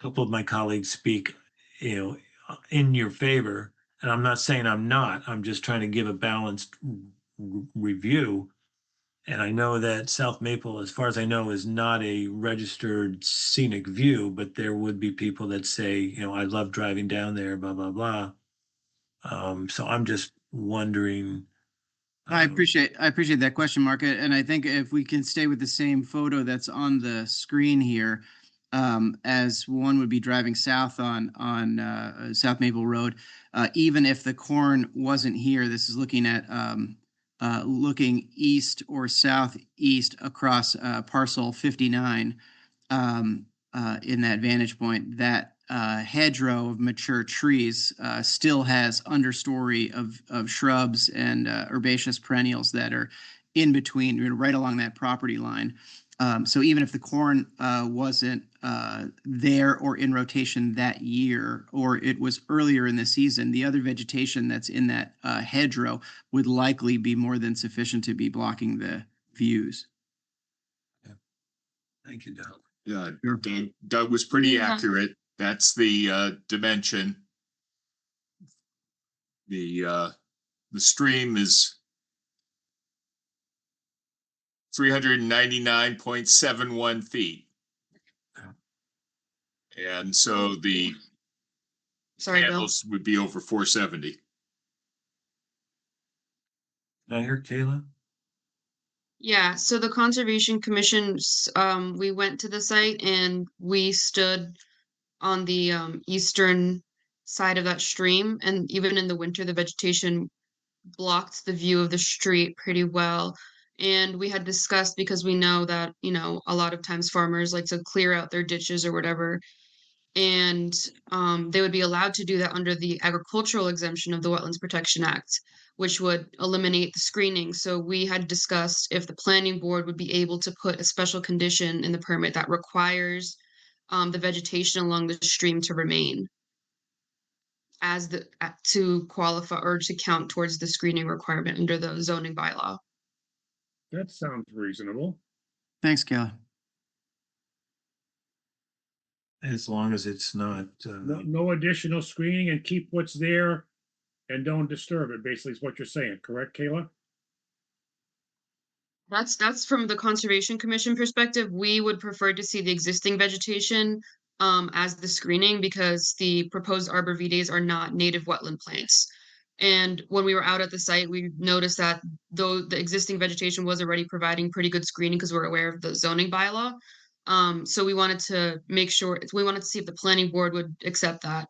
couple of my colleagues speak, in your favor, and I'm not saying I'm not. I'm just trying to give a balanced review. And I know that South Maple, as far as I know, is not a registered scenic view, but there would be people that say, I love driving down there, blah, blah, blah. So I'm just wondering. I appreciate that question, Mark. And I think if we can stay with the same photo that's on the screen here, as one would be driving south on South Maple Road, even if the corn wasn't here, this is looking at looking east or southeast across parcel 59 in that vantage point. That hedgerow of mature trees still has understory of shrubs and herbaceous perennials that are in between, right along that property line. So even if the corn wasn't there or in rotation that year, or it was earlier in the season, the other vegetation that's in that hedgerow would likely be more than sufficient to be blocking the views. Thank you, Doug. Yeah, Doug was pretty accurate. That's the dimension. The stream is 399.71 feet. And so the panels would be over 470. Did I hear Kayla? Yeah, so the Conservation Commission, we went to the site and we stood on the eastern side of that stream, and even in the winter, the vegetation blocked the view of the street pretty well. And we had discussed, because we know that, a lot of times farmers like to clear out their ditches or whatever, and they would be allowed to do that under the agricultural exemption of the Wetlands Protection Act, which would eliminate the screening. So we had discussed if the planning board would be able to put a special condition in the permit that requires the vegetation along the stream to remain as to qualify or to count towards the screening requirement under the zoning bylaw. That sounds reasonable. Thanks, Kayla. As long as it's not. No additional screening, and keep what's there and don't disturb it, basically is what you're saying, correct, Kayla? That's from the Conservation Commission perspective. We would prefer to see the existing vegetation as the screening because the proposed arborvitaes are not native wetland plants. And when we were out at the site, we noticed that though the existing vegetation was already providing pretty good screening because we're aware of the zoning bylaw. So we wanted to make sure, we wanted to see if the planning board would accept that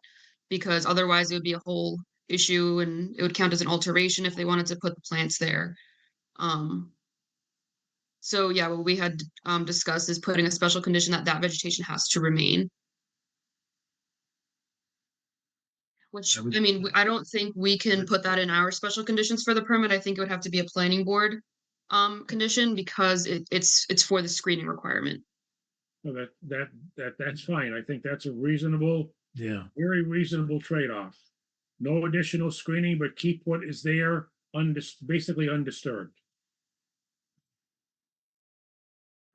because otherwise it would be a whole issue and it would count as an alteration if they wanted to put the plants there. So yeah, what we had discussed is putting a special condition that that vegetation has to remain. Which, I mean, I don't think we can put that in our special conditions for the permit. I think it would have to be a planning board condition because it's for the screening requirement. So that's fine. I think that's a reasonable, Yeah. very reasonable trade-off. No additional screening, but keep what is there basically undisturbed.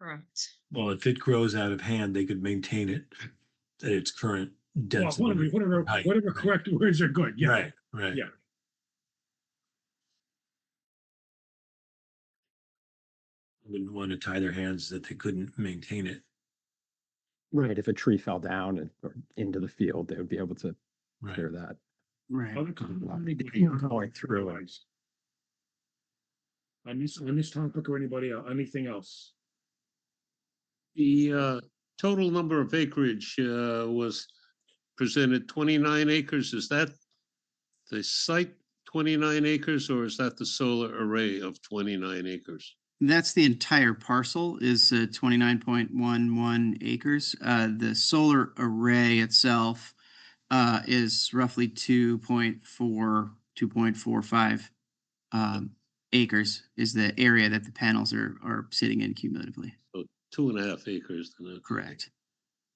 Correct. Well, if it grows out of hand, they could maintain it at its current Well, density. whatever height, right. correct words are good. Yeah. Right, right. Yeah. Wouldn't want to tie their hands that they couldn't maintain it. Right, if a tree fell down or into the field, they would be able to Right. clear that. Right. Going through it. On this topic or anybody else, anything else? The total number of acreage was presented 29 acres. Is that the site 29 acres or is that the solar array of 29 acres? That's the entire parcel is 29.11 acres. The solar array itself is roughly 2.45 acres is the area that the panels are sitting in cumulatively. So 2.5 acres. Correct.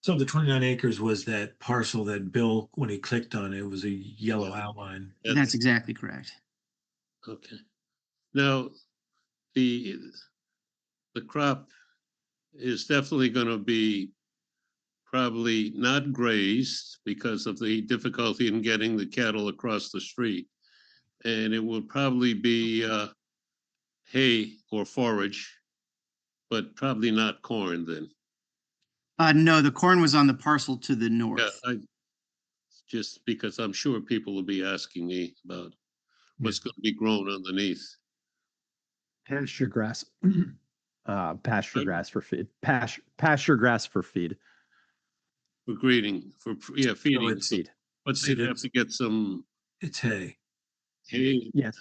So the 29 acres was that parcel that Bill, when he clicked on it, was a yellow outline. That's exactly correct. Okay. Now, the crop is definitely going to be probably not grazed because of the difficulty in getting the cattle across the street. And it will probably be hay or forage, but probably not corn then. No, the corn was on the parcel to the north. Yeah, just because I'm sure people will be asking me about what's going to be grown underneath. Pasture grass. Pasture grass for feed. Pasture grass for feed. For feeding. it's seed. But they'd have to get some It's hay. hay. Yes.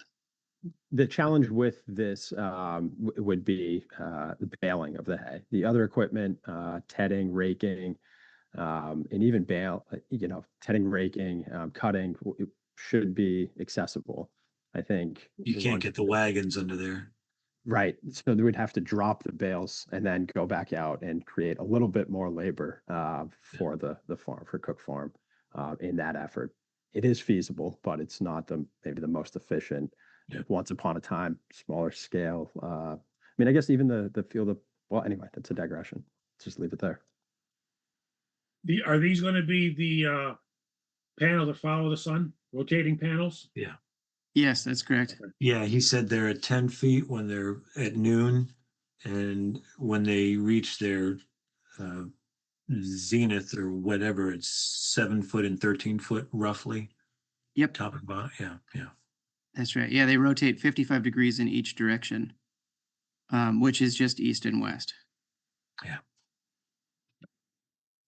The challenge with this would be the baling of the hay. The other equipment, tedding, raking, and even tedding, raking, cutting should be accessible. I think You can't get the wagons under there. right. So they would have to drop the bales and then go back out and create a little bit more labor for the farm, for Cook Farm, in that effort. It is feasible, but it's not maybe the most efficient. Yeah. Once upon a time, smaller scale. I mean, I guess even the field of, well, anyway, that's a digression. Let's just leave it there. Are these going to be the panels that follow the sun, rotating panels? Yeah. Yes, that's correct. Yeah, he said they're at 10 feet when they're at noon, and when they reach their zenith or whatever, it's 7 foot and 13 foot roughly. Yep. Top and bottom. Yeah, yeah. That's right. Yeah, they rotate 55 degrees in each direction, which is just east and west. Yeah.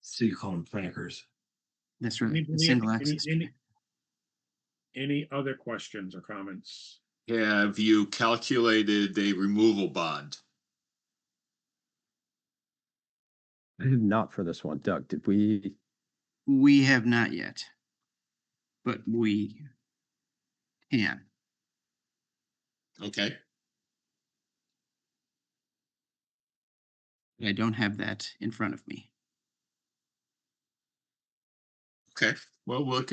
So you call them flankers. That's right. Anybody- Single axis. Any other questions or comments? Have you calculated a removal bond? I did not for this one. Doug, did we? We have not yet, but we can. Okay. I don't have that in front of me. Okay, well, we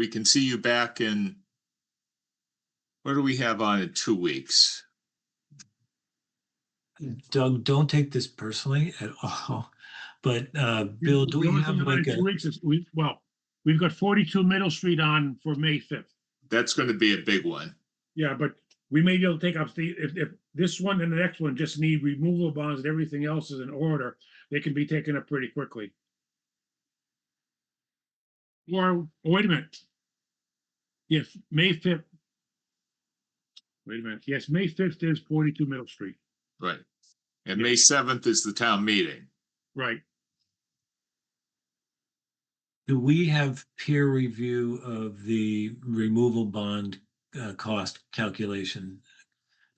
can see you back in, what do we have on in 2 weeks? Doug, don't take this personally at all. But Bill, do we The only have thing about like in 2 weeks is we've got 42 Middle Street on for May 5th. That's going to be a big one. Yeah, but we may be able to take up the, if this one and the next one just need removal bonds and everything else is in order, they can be taken up pretty quickly. Or, wait a minute. Yes, May 5th. Wait a minute. Yes, May 5th is 42 Middle Street. Right. And May 7th is the town meeting. Right. Do we have peer review of the removal bond cost calculation?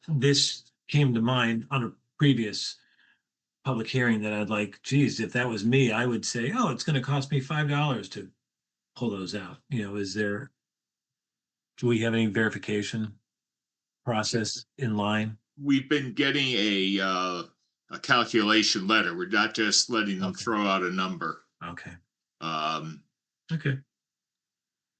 This came to mind on a previous public hearing that I'd like, geez, if that was me, I would say, oh, it's gonna cost me $5 to pull those out. You know, do we have any verification process in line? We've been getting a calculation letter. We're not just letting them throw out a number. Okay. Okay.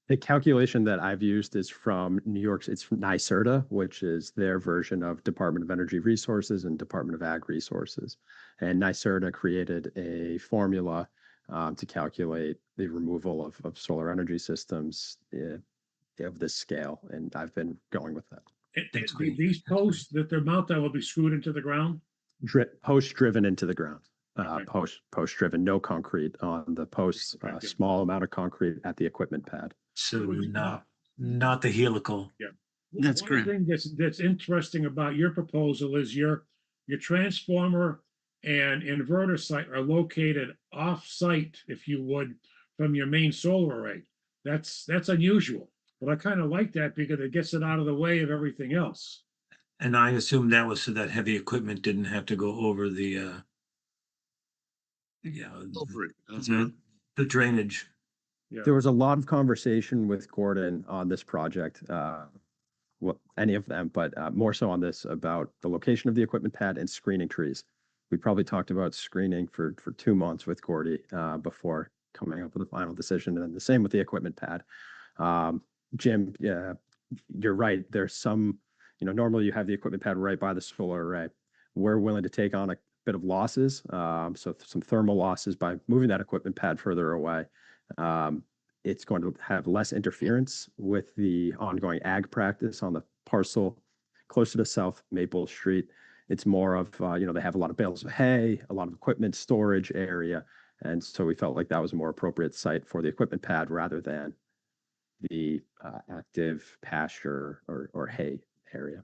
The calculation that I've used is from New York's, it's from NYSERDA, which is their version of Department of Energy Resources and Department of Ag Resources. And NYSERDA created a formula to calculate the removal of solar energy systems of this scale. And I've been going with that. These posts that they're mounted will be screwed into the ground? Post driven into the ground. Okay. Post driven, no concrete on the posts, small amount of concrete at the equipment pad. So not the helical. Yeah. That's One correct. thing that's interesting about your proposal is your transformer and inverter site are located off-site, if you would, from your main solar array. That's unusual, but I kind of like that because it gets it out of the way of everything else. And I assume that was so that heavy equipment didn't have to go over the the drainage. Yeah. There was a lot of conversation with Gordon on this project, any of them, but more so on this about the location of the equipment pad and screening trees. We probably talked about screening for 2 months with Gordy before coming up with a final decision, and then the same with the equipment pad. Jim, yeah, you're right. There's some, normally you have the equipment pad right by the solar array. We're willing to take on a bit of losses, so some thermal losses by moving that equipment pad further away. It's going to have less interference with the ongoing ag practice on the parcel closer to South Maple Street. It's more of, they have a lot of bales of hay, a lot of equipment storage area. And so we felt like that was a more appropriate site for the equipment pad rather than the active pasture or hay area.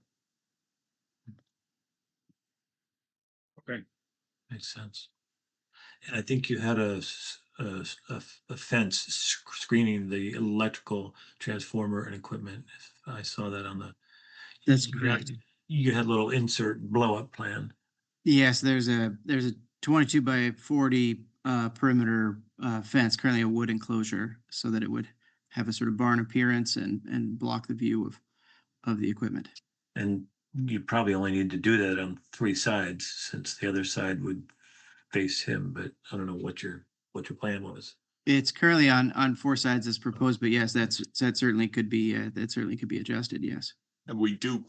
Okay. Makes sense. And I think you had a fence screening the electrical transformer and equipment. I saw that on the. That's correct. You had a little insert blow up plan. Yes, there's a 22 by 40 perimeter fence, currently a wood enclosure, so that it would have a sort of barn appearance and block the view of the equipment. And you probably only need to do that on 3 sides, since the other side would face him, but I don't know what your plan was. It's currently on 4 sides as proposed, but yes, that certainly could be adjusted. Yes. And we do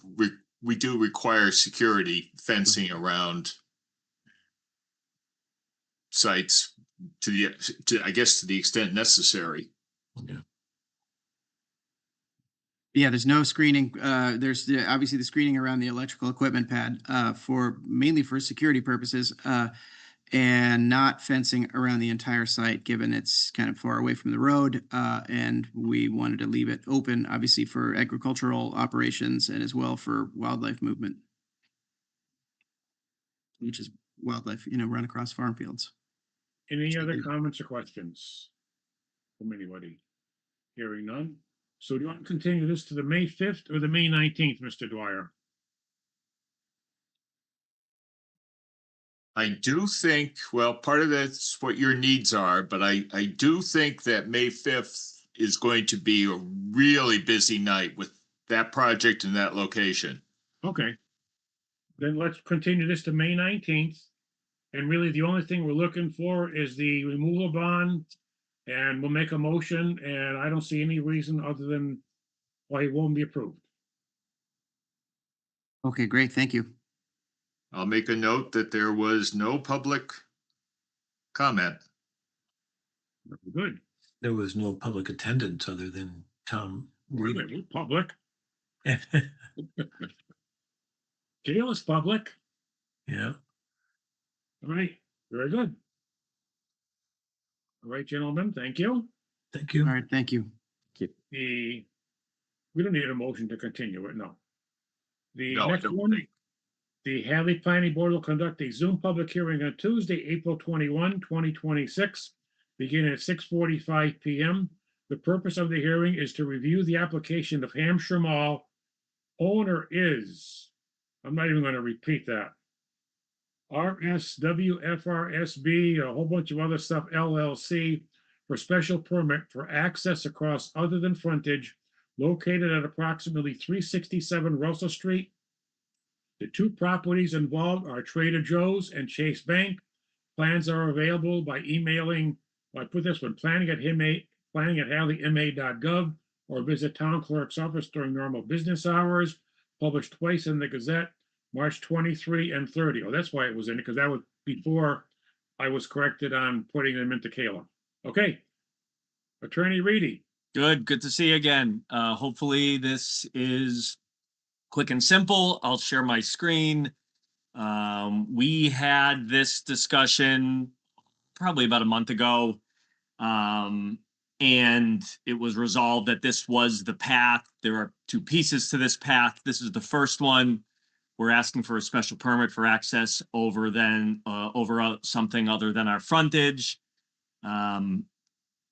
require security fencing around sites to the extent necessary. Yeah. Yeah, there's no screening. There's obviously the screening around the electrical equipment pad mainly for security purposes, and not fencing around the entire site, given it's kind of far away from the road. And we wanted to leave it open, obviously, for agricultural operations and as well for wildlife movement, which is wildlife, run across farm fields. Any other comments or questions from anybody? Hearing none. So do you want to continue this to the May 5th or the May 19th, Mr. Dwyer? I do think, well, part of that's what your needs are, but I do think that May 5th is going to be a really busy night with that project and that location. Okay. Then let's continue this to May 19th. And really, the only thing we're looking for is the removal bond, and we'll make a motion, and I don't see any reason other than why it won't be approved. Okay, great. Thank you. I'll make a note that there was no public comment. Good. There was no public attendance other than Tom. Really, we're public. Jail is public. Yeah. All right, very good. All right, gentlemen, thank you. Thank you. All right, thank you. We don't need a motion to continue it, no. The No, I next don't one, think. the Hadley Planning Board will conduct a Zoom public hearing on Tuesday, April 21, 2026, beginning at 6:45 PM. The purpose of the hearing is to review the application of Hampshire Mall. Owner is, I'm not even gonna repeat that. RSWFRSB, a whole bunch of other stuff, LLC, for special permit for access across other than frontage located at approximately 367 Russell Street. The two properties involved are Trader Joe's and Chase Bank. Plans are available by emailing, I put this one, planning@hadleyma.gov, or visit town clerk's office during normal business hours, published twice in the Gazette, March 23 and 30. Oh, that's why it was in it, because that was before I was corrected on putting them into Kayla. Okay. Attorney Reedy. Good to see you again. Hopefully this is quick and simple. I'll share my screen. We had this discussion probably about a month ago. And it was resolved that this was the path. There are two pieces to this path. This is the first one. We're asking for a special permit for access over something other than our frontage.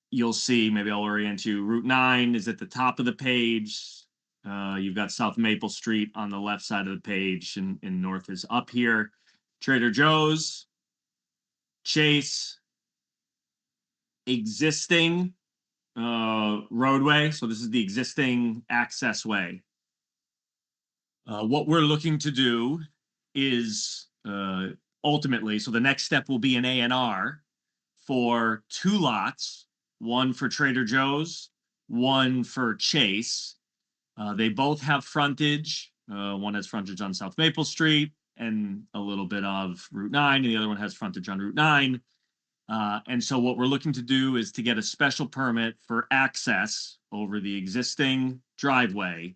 You'll see, maybe I'll orient you, Route 9 is at the top of the page. You've got South Maple Street on the left side of the page, and north is up here. Trader Joe's, Chase, existing roadway. So this is the existing access way. What we're looking to do is ultimately, so the next step will be an A&R for two lots, one for Trader Joe's, one for Chase. They both have frontage. One has frontage on South Maple Street and a little bit of Route 9, and the other one has frontage on Route 9. And so what we're looking to do is to get a special permit for access over the existing driveway.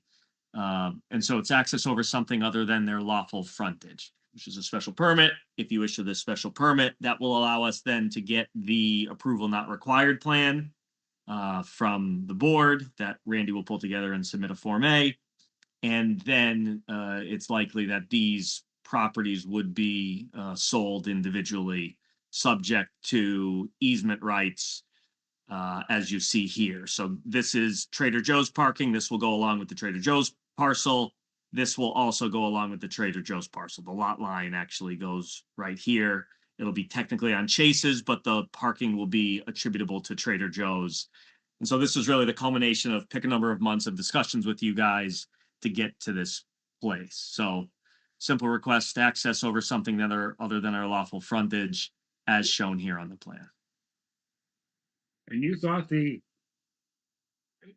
And so it's access over something other than their lawful frontage, which is a special permit. If you issue this special permit, that will allow us then to get the approval not required plan from the board that Randy will pull together and submit a Form A. And then it's likely that these properties would be sold individually, subject to easement rights, as you see here. So this is Trader Joe's parking. This will go along with the Trader Joe's parcel. This will also go along with the Trader Joe's parcel. The lot line actually goes right here. It'll be technically on Chase's, but the parking will be attributable to Trader Joe's. And so this is really the culmination of pick a number of months of discussions with you guys to get to this place. So simple request to access over something that are other than our lawful frontage, as shown here on the plan. And you thought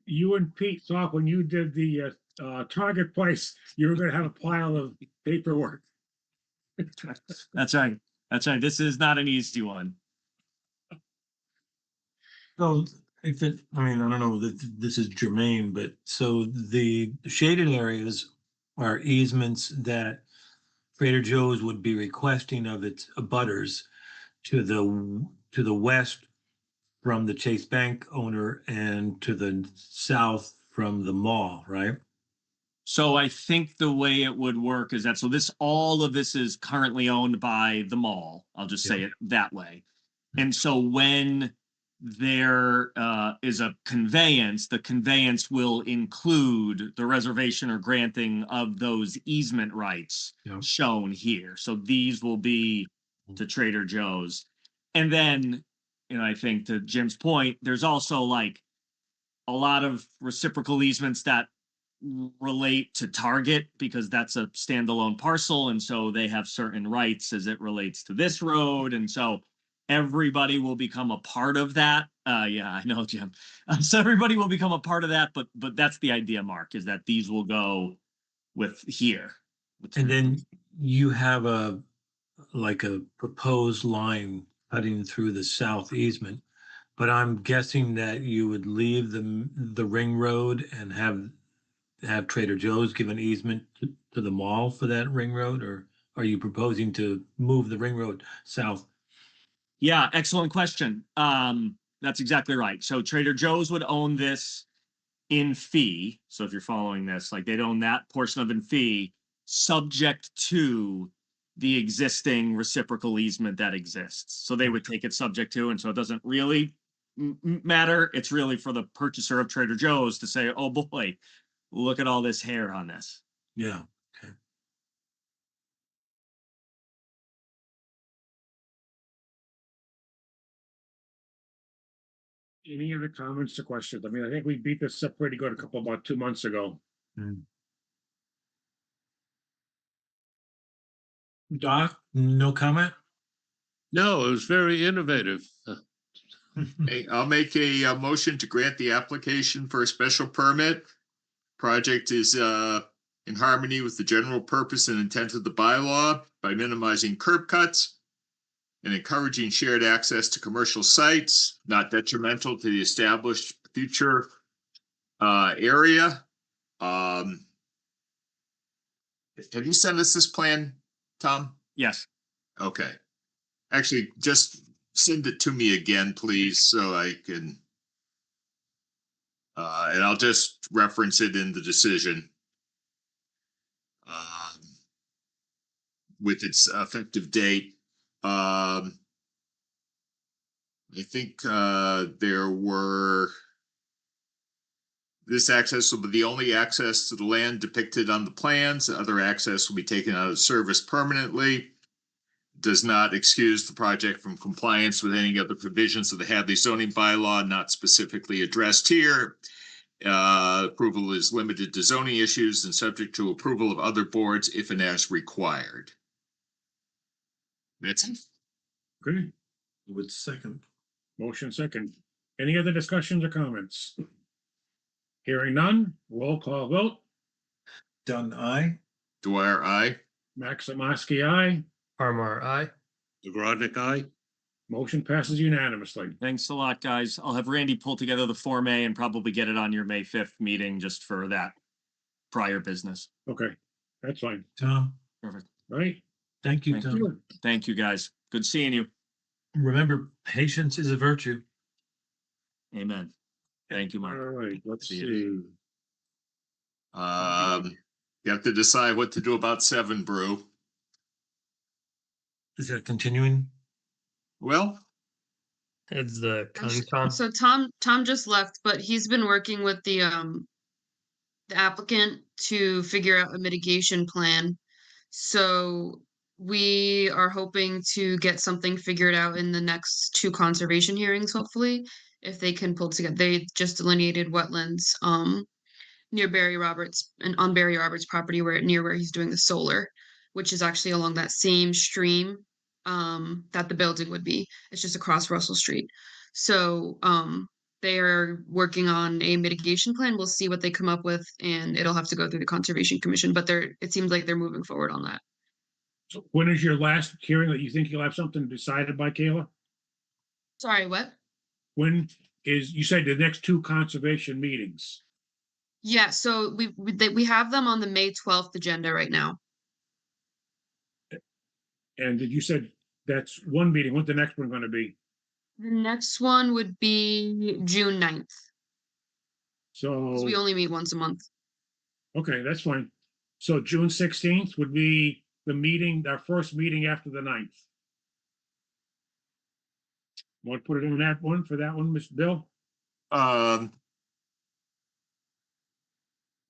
you and Pete thought when you did the target price, you were gonna have a pile of paperwork. That's right. That's right. This is not an easy one. So if it, I mean, I don't know that this is germane, but so the shaded areas are easements that Trader Joe's would be requesting of its abutters to the west from the Chase Bank owner and to the south from the mall, right? So I think the way it would work is that, so all of this is currently owned by the mall. I'll just say it that way. And so when there is a conveyance, the conveyance will include the reservation or granting of those easement rights shown here. So these will be to Trader Joe's. And then, I think to Jim's point, there's also like a lot of reciprocal easements that relate to Target because that's a standalone parcel. And so they have certain rights as it relates to this road. And so everybody will become a part of that. Yeah, I know, Jim. So everybody will become a part of that, but that's the idea, Mark, is that these will go with here. And then you have a proposed line cutting through the south easement, but I'm guessing that you would leave the ring road and have have Trader Joe's give an easement to the mall for that ring road, or are you proposing to move the ring road south? Yeah, excellent question. That's exactly right. So Trader Joe's would own this in fee. So if you're following this, like they'd own that portion of in fee, subject to the existing reciprocal easement that exists. So they would take it subject to, and so it doesn't really matter. It's really for the purchaser of Trader Joe's to say, oh boy, look at all this hair on this. Yeah. Okay. Any other comments or questions? I mean, I think we beat this up pretty good about 2 months ago. Doc, no comment? No, it was very innovative. Hey, I'll make a motion to grant the application for a special permit. Project is in harmony with the general purpose and intent of the bylaw by minimizing curb cuts and encouraging shared access to commercial sites, not detrimental to the established future area. Have you sent us this plan, Tom? Yes. Okay. Actually, just send it to me again, please, so I can. And I'll just reference it in the decision. With its effective date. I think there were. This access will be the only access to the land depicted on the plans. Other access will be taken out of service permanently. Does not excuse the project from compliance with any other provisions of the Hadley zoning bylaw not specifically addressed here. Approval is limited to zoning issues and subject to approval of other boards if and as required. That's it. Good. With second. Motion second. Any other discussions or comments? Hearing none, roll call vote. Dunn, aye. Dwyer, aye. Maximowski, aye. Harmar, aye. Zagrodnik, aye. Motion passes unanimously. Thanks a lot, guys. I'll have Randy pull together the Form A and probably get it on your May 5th meeting just for that prior business. Okay, that's fine. Tom, Perfect. Right? thank you, Thank Tom. Thank you, guys. Good seeing you. Remember, patience is a virtue. Amen. Thank you, All Mark. right, let's See see. you. You have to decide what to do about 7 Brew. Is that continuing? Well, It's the Actually, Concom. So Tom just left, but he's been working with the applicant to figure out a mitigation plan. So we are hoping to get something figured out in the next 2 conservation hearings, hopefully, if they can pull together. They just delineated wetlands near Barry Roberts and on Barry Roberts' property near where he's doing the solar, which is actually along that same stream that the building would be. It's just across Russell Street. So they are working on a mitigation plan. We'll see what they come up with, and it'll have to go through the Conservation Commission, but it seems like they're moving forward on that. So when is your last hearing that you think you'll have something decided by, Kayla? Sorry, what? When is, you said the next 2 conservation meetings? Yeah, so we have them on the May 12th agenda right now. And you said that's one meeting. What's the next one going to be? The next one would be June 9th, So, because we only meet once a month. okay, that's fine. So June 16th would be the meeting, our first meeting after the 9th. Want to put it in that one for that one, Mr. Bill?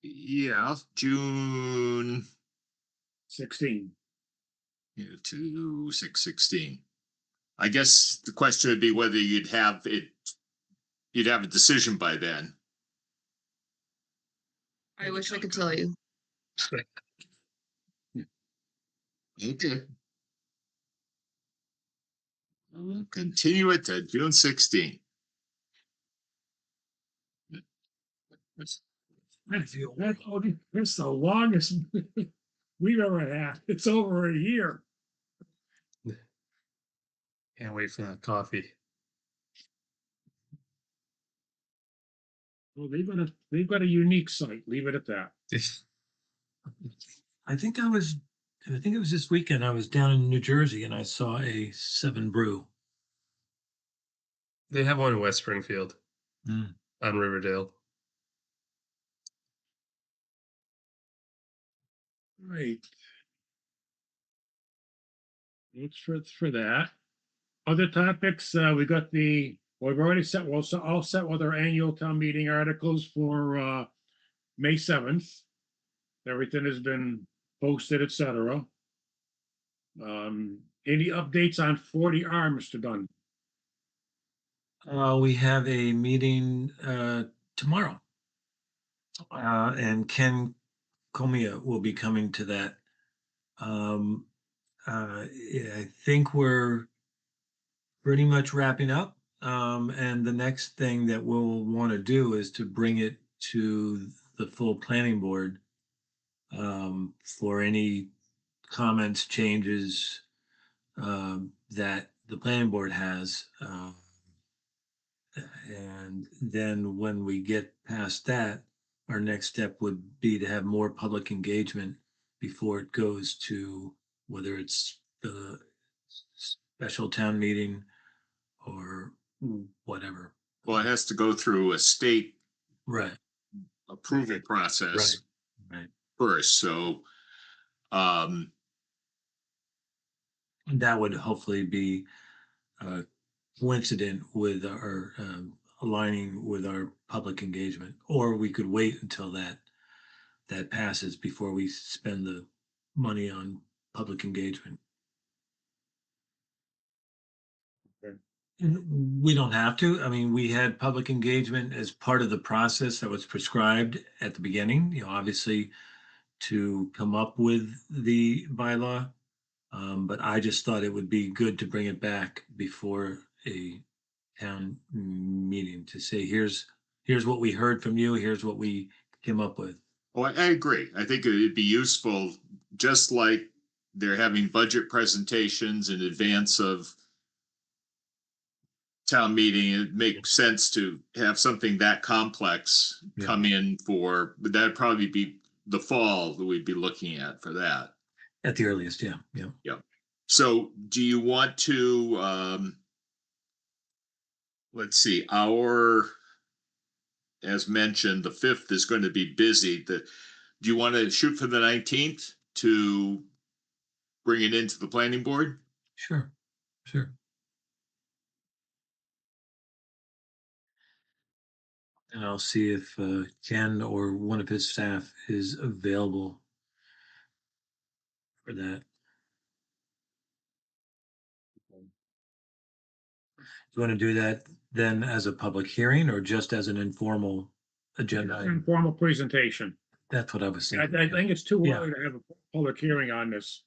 yeah, June 16. 6/16. I guess the question would be whether you'd have a decision by then. I wish I could tell you. Okay. We'll continue it to June 16th. That's the longest we've ever had. It's over a year. Can't wait for that coffee. Well, they've got a unique site, leave it at that. I think it was this weekend. I was down in New Jersey and I saw a 7 brew. They have one in West Springfield Mm. on Riverdale. Right. Thanks for that. Other topics, we've already set, we're also all set with our annual town meeting articles for, May 7th. Everything has been posted, et cetera. Any updates on 40R, Mr. Dunn? We have a meeting tomorrow. And Ken Comia will be coming to that. Yeah, I think we're pretty much wrapping up. And the next thing that we'll want to do is to bring it to the full planning board for any comments, changes that the planning board has. And then when we get past that, our next step would be to have more public engagement before it goes to whether it's the special town meeting or whatever. Well, it has to go through a state Right, approval process right. first, so, That would hopefully be coincident with our aligning with our public engagement, or we could wait until that passes before we spend the money on public engagement. Okay. And we don't have to. I mean, we had public engagement as part of the process that was prescribed at the beginning, obviously to come up with the bylaw. But I just thought it would be good to bring it back before a town meeting to say, here's what we heard from you, here's what we came up with. oh, I agree. I think it'd be useful, just like they're having budget presentations in advance of town meeting. It makes sense to have something that complex Yeah. come in but that'd probably be the fall that we'd be looking at for that. At the earliest, yeah. So do you want to, let's see, as mentioned, the 5th is going to be busy. Do you want to shoot for the 19th to bring it into the planning board? Sure. And I'll see if Ken or one of his staff is available for that. You want to do that then as a public hearing or just as an informal agenda item? Informal presentation. That's what I was I thinking. think it's too Yeah. early to have a public hearing on this.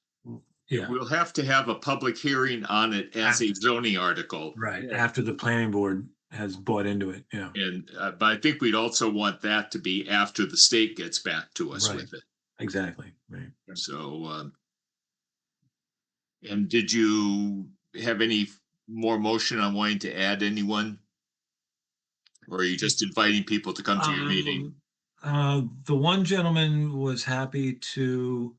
Yeah, We'll have to have a public hearing on it as a zoning article. right. Yeah. After the planning board has bought into it, yeah. And, but I think we'd also want that to be after the state gets back to us Right. with it. Exactly, right. So, and did you have any more motion on wanting to add anyone? Or are you just inviting people to come to your meeting? The one gentleman was happy to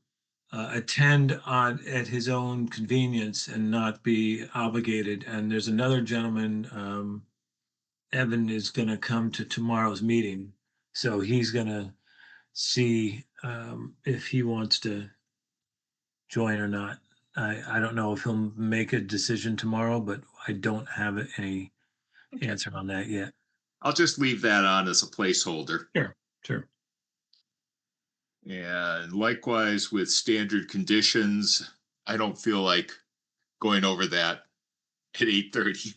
attend at his own convenience and not be obligated. And there's another gentleman, Evan, is going to come to tomorrow's meeting. So he's going to see if he wants to join or not. I don't know if he'll make a decision tomorrow, but I don't have any answer on that yet. I'll just leave that on as a placeholder. Sure. And likewise with standard conditions, I don't feel like going over that at 8:30.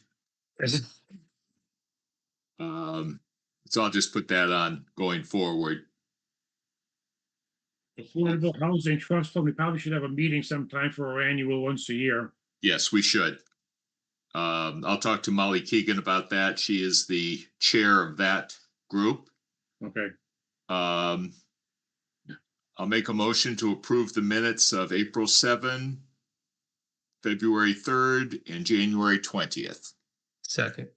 So I'll just put that on going forward. Affordable Housing Trust Fund, we probably should have a meeting sometime for our annual once a year. Yes, we should. I'll talk to Molly Keegan about that. She is the chair of that group. Okay. I'll make a motion to approve the minutes of April 7, February 3rd, and January 20th. Second.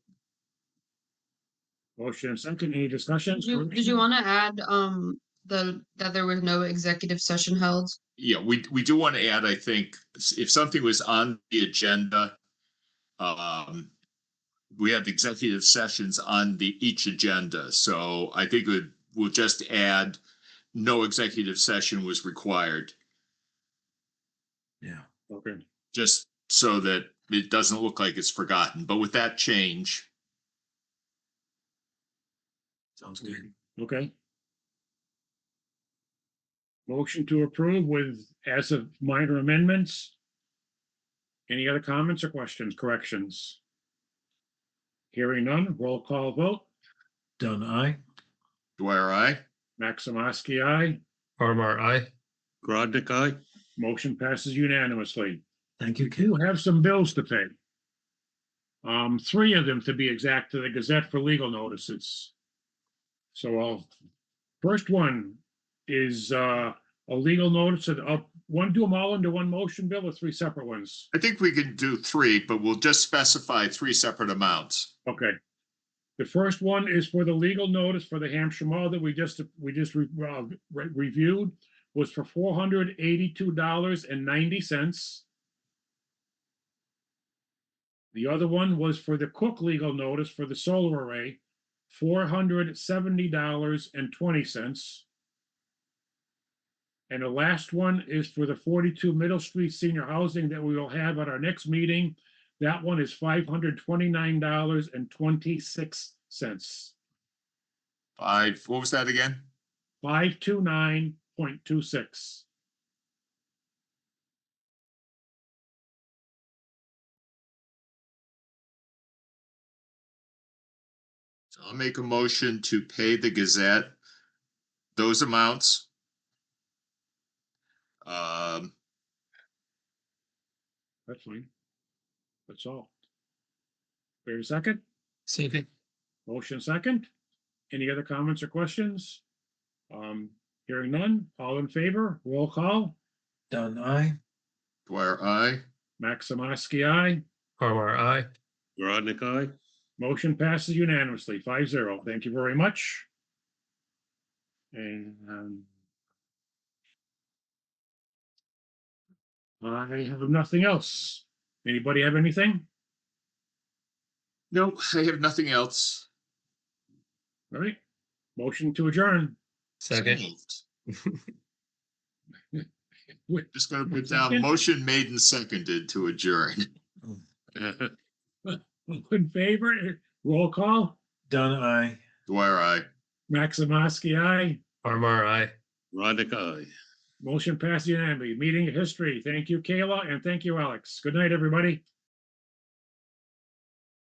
Motion and second, any discussions? Did you want to add, that there was no executive session held? Yeah, we do want to add, I think, if something was on the agenda, we have executive sessions on each agenda, so I think we'll just add no executive session was required, Yeah. Okay, just so that it doesn't look like it's forgotten. But with that change, Sounds good. okay. Motion to approve with as of minor amendments. Any other comments or questions, corrections? Hearing none, roll call vote. Done, aye. Dwyer, aye? Maximowski, aye. Farmer, aye. Grodnick, aye. Motion passes unanimously. Thank you, We Kate. have some bills to pay. 3 of them to be exact, to the Gazette for legal notices. So first one is a legal notice of, one, do them all into one motion, Bill, or 3 separate ones? I think we can do 3, but we'll just specify 3 separate amounts. Okay. The first one is for the legal notice for the Hampshire Mall that we just reviewed, was for $482.90. The other one was for the Cook legal notice for the solar array, $470.20. And the last one is for the 42 Middle Street Senior Housing that we will have at our next meeting. That one is $529.26. What was that again? 529.26. So I'll make a motion to pay the Gazette those amounts. That's fine. That's all. Wait a second. Second. Motion second. Any other comments or questions? Hearing none, all in favor, roll call. Done, aye. Dwyer, aye? Maximowski, aye. Farmer, aye. Grodnick, aye. Motion passes unanimously, 5-0. Thank you very much. And I have nothing else. Anybody have anything? No, I have nothing else. All right. Motion to adjourn. Second. Just gonna put down motion made and seconded to adjourn. In favor, roll call. Done, aye. Dwyer, aye? Maximowski, aye. Farmer, aye. Grodnick, aye. Motion passed unanimously. Meeting history. Thank you, Kayla, and thank you, Alex. Good night, everybody.